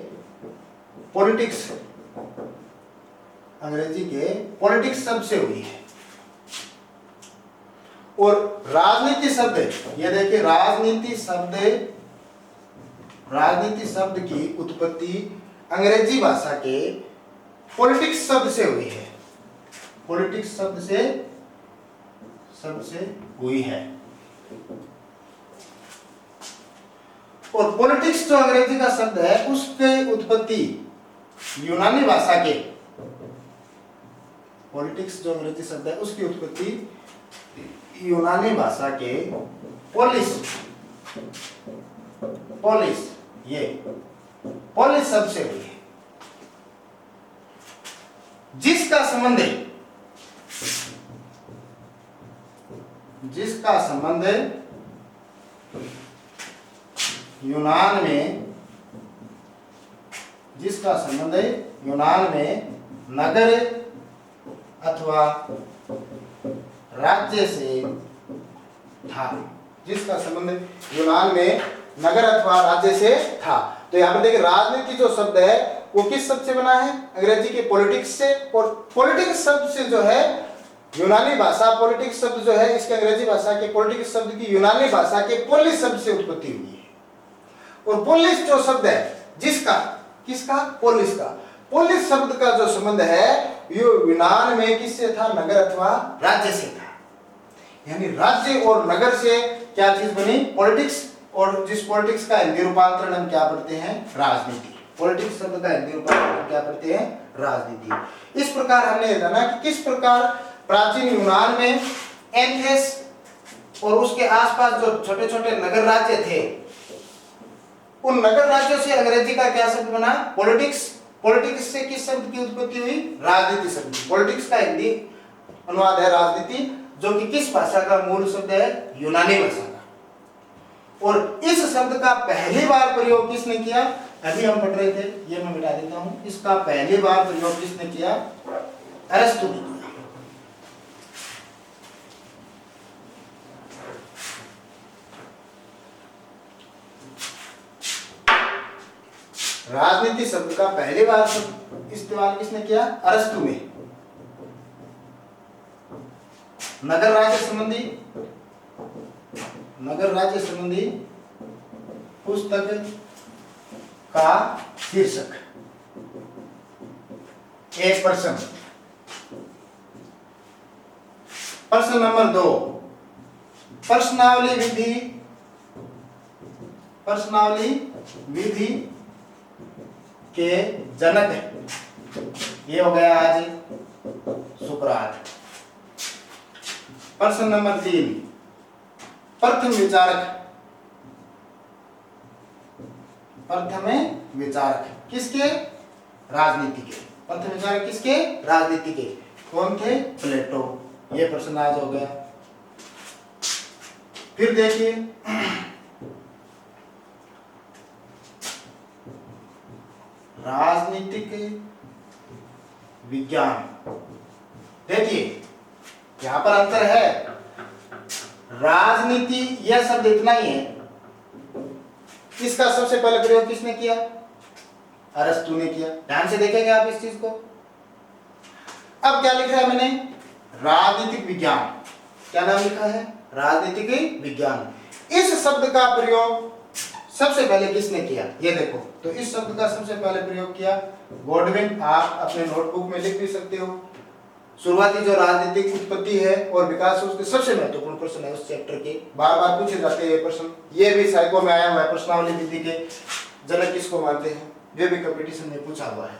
पॉलिटिक्स शब्द से हुई है। और राजनीति शब्द, ये देखिए राजनीति शब्द की उत्पत्ति अंग्रेजी भाषा के पॉलिटिक्स शब्द से हुई है। पॉलिटिक्स शब्द से हुई है। और पॉलिटिक्स जो अंग्रेजी का शब्द है उसके उत्पत्ति यूनानी भाषा के, पॉलिटिक्स जो अंग्रेजी शब्द है उसकी उत्पत्ति यूनानी भाषा के पोलिस शब्द से हुई है, जिसका संबंध यूनान में नगर अथवा राज्य से था। जिसका संबंध यूनान में नगर अथवा राज्य से था। तो यहाँ पर देखिए राजनीति जो शब्द है वो किस शब्द से बना है? अंग्रेजी के पॉलिटिक्स से। और पॉलिटिक्स शब्द से जो है यूनानी भाषा, पॉलिटिक्स शब्द जो है इसके अंग्रेजी भाषा के पॉलिटिक्स शब्द की यूनानी भाषा के पोलिस शब्द से उत्पत्ति हुई है। और पोलिस जो शब्द है किसका? पोलिस का। पोलिस शब्द का जो संबंध है ये यूनान में किससे था? नगर अथवा राज्य से था। यानी राज्य और नगर से क्या चीज बनी? पॉलिटिक्स। और जिस पॉलिटिक्स का हिंदी रूपांतरण हम क्या पढ़ते हैं? राजनीति। पॉलिटिक्स शब्द का हिंदी रूपांतरण क्या पढ़ते हैं? राजनीति। इस प्रकार हमने जाना कि किस प्रकार प्राचीन यूनान में एथेंस और उसके आसपास जो छोटे छोटे नगर राज्य थे उन नगर राज्यों से अंग्रेजी का क्या शब्द बना? पॉलिटिक्स। पॉलिटिक्स से किस शब्द की उत्पत्ति हुई? राजनीति शब्द। पॉलिटिक्स का हिंदी अनुवाद है राजनीति, जो कि किस भाषा का मूल शब्द है? यूनानी भाषा का। और इस शब्द का पहली बार प्रयोग किसने किया? अभी हम पढ़ रहे थे, ये मैं मिटा देता हूं। इसका पहली बार प्रयोग किसने किया? अरस्तु ने किया। राजनीति शब्द का पहली बार इस्तेमाल किसने किया? अरस्तु ने। नगर राज्य संबंधी पुस्तक का शीर्षक। एक प्रश्न। प्रश्न नंबर 2, प्रश्नावली विधि के जनक, ये हो गया आज सुकरात। प्रश्न नंबर 3, प्रथम विचारक किसके? राजनीति के। प्रथम विचारक किसके? राजनीति के। कौन थे? प्लेटो। ये प्रश्न आज हो गया। फिर देखिए, राजनीतिक विज्ञान। देखिए यहां पर अंतर है। राजनीति यह शब्द इतना ही है, इसका सबसे पहले प्रयोग किसने किया? अरस्तु ने किया। ध्यान से देखेंगे आप इस चीज को। अब क्या लिखा है मैंने? राजनीतिक विज्ञान। क्या नाम लिखा है? राजनीतिक विज्ञान। इस शब्द का प्रयोग सबसे पहले किसने किया? ये देखो, तो इस शब्द का सबसे पहले प्रयोग किया गॉडविन। आप अपने नोटबुक में लिख भी सकते हो। शुरुआती जो राजनीतिक उत्पत्ति है और विकास है, उसके सबसे महत्वपूर्ण प्रश्न है उस चैप्टर के। बार बार पूछे जाते हैं ये प्रश्न। ये भी साइको में आया हुआ है। प्रश्नावली विधि के जनक किसको मानते हैं? ये भी कंपटीशन में पूछा हुआ है।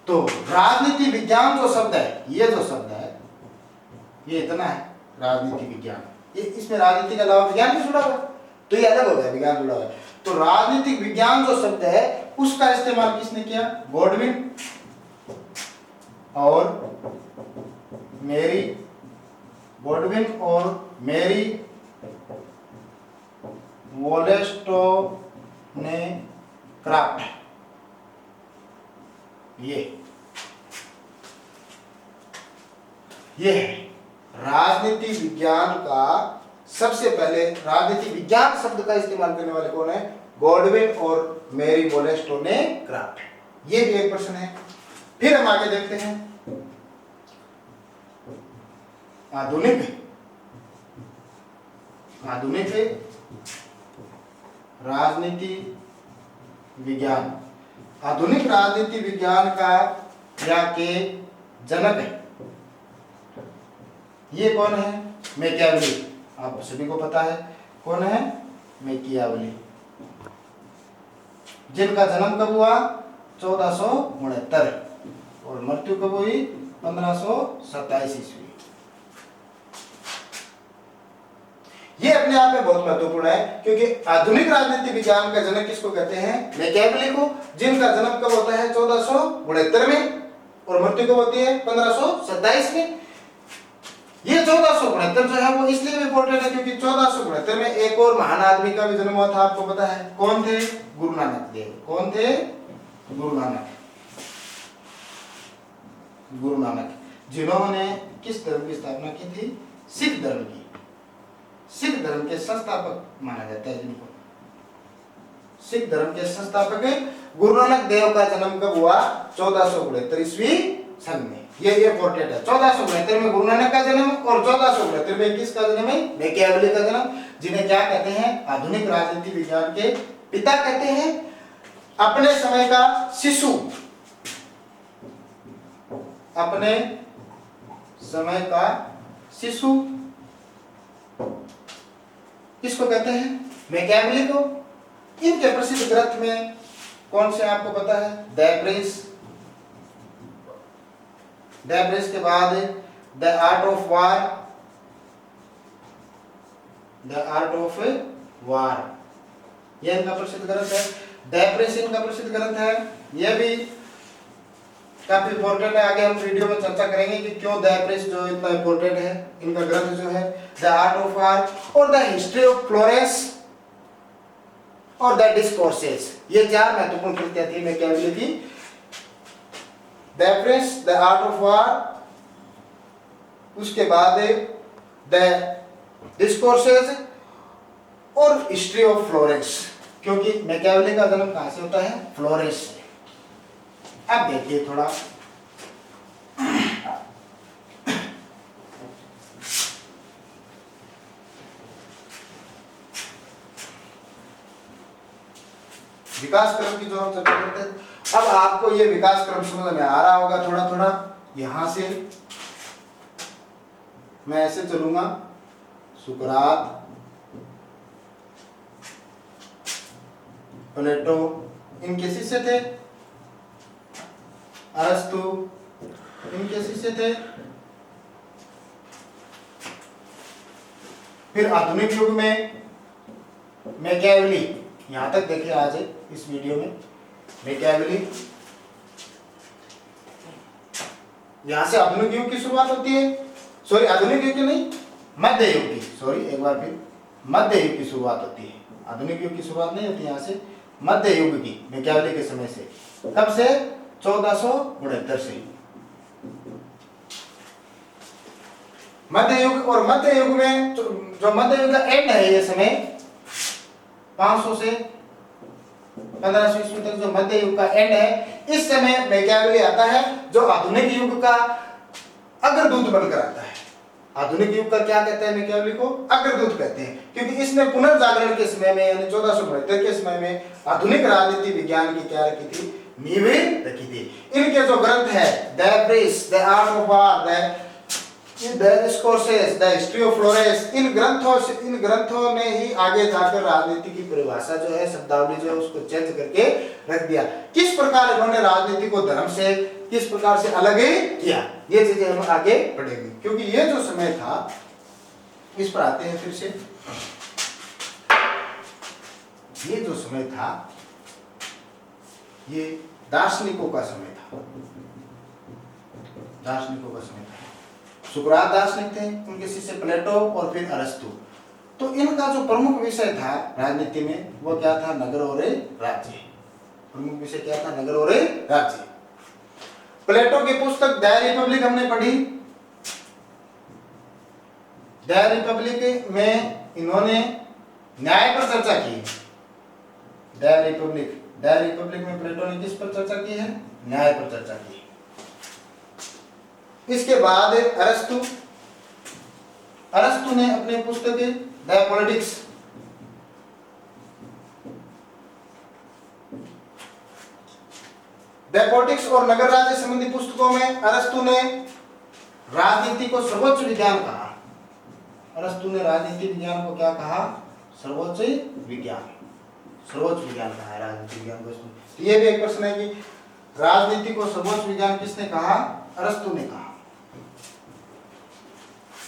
तो राजनीति विज्ञान जो शब्द है, ये जो शब्द है, ये इतना है राजनीति विज्ञान। ये इसमें राजनीति के अलावा विज्ञान भी जुड़ा हुआ है, तो ये अलग हो गया, विज्ञान जुड़ा हुआ है। तो राजनीतिक विज्ञान जो शब्द है, उसका इस्तेमाल किसने किया? गॉडविन और मेरी वोलेस्टोनेक्राफ्ट। ये है राजनीति विज्ञान का सबसे पहले। राजनीति विज्ञान शब्द का इस्तेमाल करने वाले कौन है? गॉडविन और मेरी वोलेस्टोनेक्राफ्ट। ये भी एक प्रश्न है। फिर हम आगे देखते हैं आधुनिक राजनीति विज्ञान। आधुनिक राजनीति विज्ञान का या के जनक है, ये कौन है? मैकियावेली। आप सभी को पता है कौन है? मैकियावेली, जिनका जन्म कब हुआ? 1469 और मृत्यु कब हुई? 1527 ईस्वी। ये अपने आप में बहुत महत्वपूर्ण है, क्योंकि आधुनिक राजनीति विज्ञान का जनक किसको कहते हैं? मैकियावेली को, जिनका जन्म कब होता है? 1469 में और मृत्यु कब होती है? 1527 में। ये 1469 जो है वो इसलिए इंपॉर्टेंट है क्योंकि 1469 में एक और महान आदमी का भी जन्म हुआ था। आपको पता है कौन थे? गुरु नानक देव। कौन थे? गुरु नानक, जिन्होंने किस धर्म की स्थापना की थी? सिख धर्म की। सिख धर्म के संस्थापक माना जाता है जिनको। सिख धर्म के संस्थापक गुरु नानक देव का जन्म कब हुआ? 1469 ईस्वी सन में। ये इंपॉर्टेंट है। 1469 में गुरु नानक का जन्म और 1469 में किसका जन्म है? मैकियावेली का जन्म, जिन्हें क्या कहते हैं? आधुनिक राजनीति विज्ञान के पिता कहते हैं। अपने समय का शिशु, अपने समय का शिशु किसको कहते हैं? मैकियावेली को। इनके प्रसिद्ध ग्रंथ में कौन से आपको पता है? डेब्रिस के बाद द आर्ट ऑफ वार, यह इनका प्रसिद्ध ग्रंथ है। डेब्रिस इनका प्रसिद्ध ग्रंथ है। यह भी काफी इंपॉर्टेंट है। आगे हम वीडियो में चर्चा करेंगे कि क्यों डेब्रिस जो इतना इंपॉर्टेंट है। इनका ग्रंथ जो है द आर्ट ऑफ वार और द हिस्ट्री ऑफ फ्लोरेंस और द डिस्कोर्सेस, ये चार महत्वपूर्ण कृतियां थी मैकियावेली की। डेब्रिस, द आर्ट ऑफ वार, उसके बाद द डिस्कोर्सेस और हिस्ट्री ऑफ फ्लोरेंस, क्योंकि मैकियावेली का जन्म कहां से होता है? फ्लोरेंस से। अब देखिए थोड़ा विकास क्रम की जो हम चर्चा करते हैं। अब आपको ये विकास क्रम समझ में आ रहा होगा थोड़ा थोड़ा। यहां से मैं ऐसे चलूंगा, सुकरात, प्लेटो इनके शिष्य थे, अरस्तु इनके शिष्य थे। फिर आधुनिक युग में मैकियावेली, यहां तक देखिए आज इस वीडियो में मैकियावेली, यहां से आधुनिक युग की शुरुआत होती है। सॉरी, आधुनिक युग की नहीं, मध्य युग की, सॉरी एक बार फिर, मध्य युग की शुरुआत होती है। आधुनिक युग की शुरुआत नहीं होती, यहां से मध्य युग की, मैकियावेली के समय से। कब से? 1469 से। मध्य युग, और मध्य युग में जो मध्य युग का एंड है ये समय 500 से 1500 ईस्वी तक जो मध्य युग का एंड है, इस समय मैकियावेली आता है जो आधुनिक युग का अग्रदूत बनकर आता है। आधुनिक युग का क्या कहते हैं मैकियावेली को? अग्रदूत कहते हैं, क्योंकि इसने पुनर्जागरण के समय में यानी 1472 के समय में आधुनिक राजनीति विज्ञान की क्या रखी थी? नींवें रखी थी। इनके जो ग्रंथ है, the prince, the art of war, the discourses, the history of Florence, इन ग्रंथों ने ही आगे जाकर राजनीति की परिभाषा जो है, शब्दावली जो है, उसको चेंज करके रख दिया। किस प्रकार इन्होंने राजनीति को धर्म से किस प्रकार से अलग किया, ये चीजें हम आगे पढ़ेंगे। क्योंकि ये जो समय था, इस पर आते हैं फिर से, ये जो समय था ये दार्शनिकों का समय था। दार्शनिकों का समय था। सुकरात दार्शनिक थे, उनके शिष्य प्लेटो और फिर अरस्तु। तो इनका जो प्रमुख विषय था राजनीति में, वो क्या था? नगर और राज्य। प्रमुख विषय क्या था? नगर और राज्य। प्लेटो की पुस्तक द रिपब्लिक हमने पढ़ी। द रिपब्लिक में इन्होंने न्याय पर चर्चा की। द रिपब्लिक में प्लेटो ने किस पर चर्चा की है? न्याय पर चर्चा की। इसके बाद अरस्तु ने अपनी पुस्तक द पॉलिटिक्स, और नगर राज्य संबंधी पुस्तकों में अरस्तु ने राजनीति को सर्वोच्च विज्ञान कहा। अरस्तु ने राजनीति विज्ञान को क्या कहा? सर्वोच्च विज्ञान कहा है राजनीति विज्ञान को। तो ये भी एक प्रश्न है कि राजनीति को सर्वोच्च विज्ञान किसने कहा? अरस्तु ने कहा।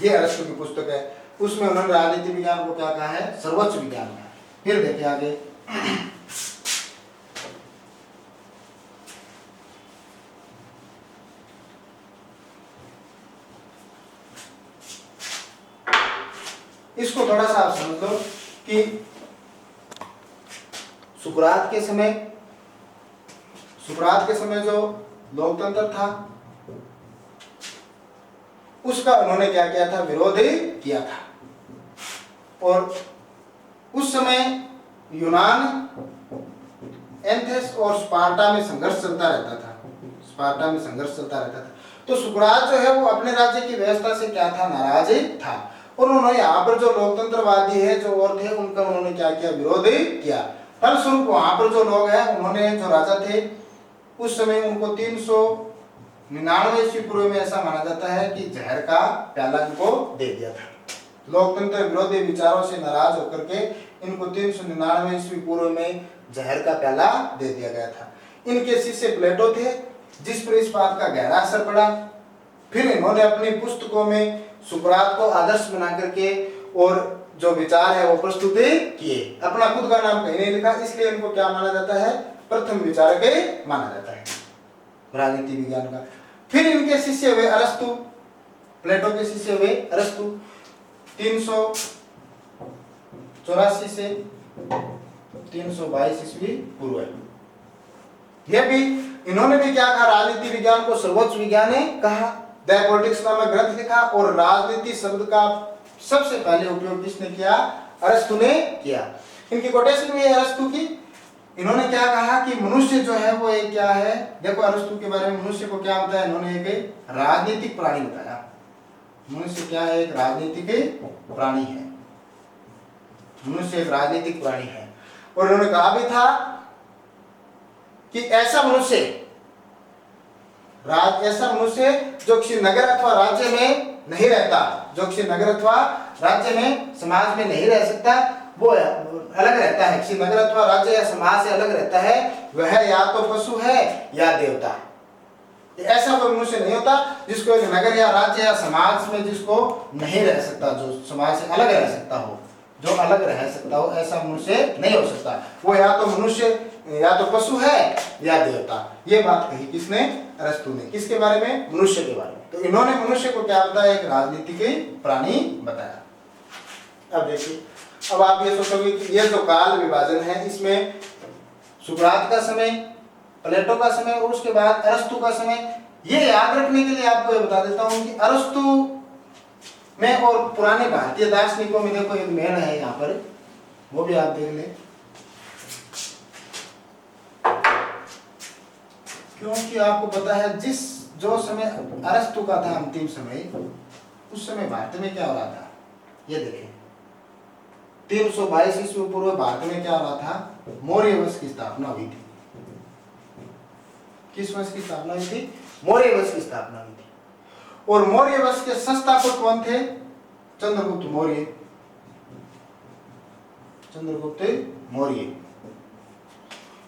ये अरस्तु की पुस्तक है, उसमें उन्होंने राजनीति विज्ञान को क्या कहा है? सर्वोच्च विज्ञान कहा। फिर देखिए आगे, इसको थोड़ा सा आप समझ लो कि सुकरात के समय जो लोकतंत्र था, उसका उन्होंने क्या किया था? विरोध किया था। और उस समय यूनान, एथेंस और स्पार्टा में संघर्ष चलता रहता था। तो सुकरात जो है वो अपने राज्य की व्यवस्था से क्या था? नाराज था। और उन्होंने यहाँ पर जो लोकतंत्रवादी है जो और थे, उनका उन्होंने क्या किया? विरोध किया। फलस्वरूप वहां पर जो लोग हैं, उन्होंने, जो राजा थे उस समय, उनको 399 ईस्वी पूर्व में ऐसा माना जाता है कि जहर का प्याला इनको दे दिया था। लोकतंत्र विरोधी विचारों से नाराज होकर के इनको 399 ईस्वी पूर्व में जहर का प्याला दे दिया गया था। इनके शिष्य प्लेटो थे, जिस पर इस बात का गहरा असर पड़ा। फिर इन्होंने अपनी पुस्तकों में सुकरात को आदर्श बना करके और जो विचार है वो प्रस्तुत किए। अपना खुद का नाम कहीं नहीं लिखा, इसलिए इनको क्या माना जाता है? प्रथम विचारक माना जाता है राजनीति विज्ञान का। फिर इनके शिष्य हुए अरस्तु, प्लेटो के शिष्य हुए अरस्तु 384 से 322 ईस्वी पूर्व। यह भी, इन्होंने भी क्या कहा? राजनीति विज्ञान को सर्वोच्च विज्ञान कहा। द पॉलिटिक्स नामक ग्रंथ लिखा, और राजनीति शब्द का सबसे पहले उपयोग किसने किया? अरस्तु ने किया। इनकी कोटेशन भी है अरस्तु की। इन्होंने क्या कहा कि मनुष्य जो है वो एक क्या है, देखो अरस्तु के बारे में मनुष्य को क्या बताया इन्होंने, एक राजनीतिक प्राणी बताया। मनुष्य क्या है, एक राजनीतिक प्राणी है। मनुष्य एक राजनीतिक प्राणी है। और इन्होंने कहा भी था कि ऐसा मनुष्य जो किसी नगर अथवा राज्य में नहीं रहता, जो किसी नगर अथवा राज्य में समाज में नहीं रह सकता, वो अलग रहता है, किसी नगर अथवा राज्य या समाज से अलग रहता है, वह या तो पशु है या देवता। ऐसा कोई मनुष्य नहीं होता जिसको एक नगर या राज्य या समाज में जिसको नहीं रह सकता, जो समाज से अलग रह सकता हो, जो अलग रह सकता हो, ऐसा मनुष्य नहीं हो सकता। वो या तो मनुष्य या तो पशु है या देवता। ये बात कही किसने, अरस्तु ने। किसके बारे में, मनुष्य के बारे में। तो इन्होंने मनुष्य को क्या बताया, एक राजनीतिक प्राणी बताया। अब देखिए, अब आप ये सोचोगे कि ये जो काल विभाजन है, इसमें सुकरात का समय, प्लेटो का समय और उसके बाद अरस्तु का समय, ये याद रखने के लिए आपको ये बता देता हूं कि अरस्तु में और पुराने भारतीय दार्शनिकों में देखो एक मेल है यहाँ पर, वो भी आप देख लें। क्योंकि आपको पता है जो समय अरस्तु का था अंतिम समय, उस समय भारत में क्या हो रहा था, ये देखें 322 ईस्वी पूर्व भारत में क्या हो रहा था, मौर्य वंश की स्थापना हुई थी। किस वंश की स्थापना हुई थी, मौर्य वंश की स्थापना हुई थी। और मौर्य वंश के संस्थापक कौन थे, चंद्रगुप्त मौर्य। चंद्रगुप्त मौर्य।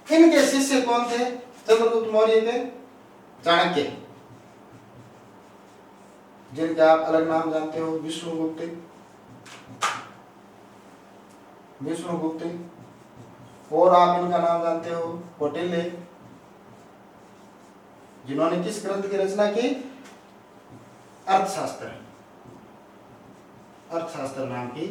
इनके शिष्य कौन थे चंद्रगुप्त मौर्य के, चाणक्य, जिनके आप अलग नाम जानते हो, विष्णुगुप्त, और आप इनका नाम जानते हो कौटिल्य, जिन्होंने किस ग्रंथ की रचना की, अर्थशास्त्र नाम की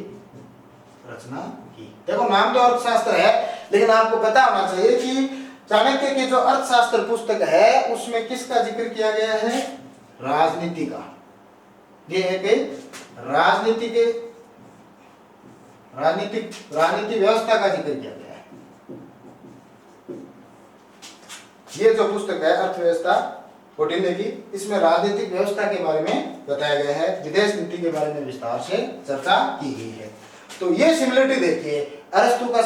रचना की। देखो नाम तो अर्थशास्त्र है, लेकिन आपको पता होना चाहिए कि चाणक्य की जो अर्थशास्त्र पुस्तक है उसमें किसका जिक्र किया गया है, राजनीति का। ये एक राजनीतिक व्यवस्था का जिक्र किया गया है। ये जो पुस्तक है अर्थव्यवस्था कौटिल्य की, इसमें राजनीतिक व्यवस्था के बारे में बताया गया है, विदेश नीति के बारे में विस्तार से चर्चा की गई है। तो ये सिमिलरिटी देखिए, अरस्तु का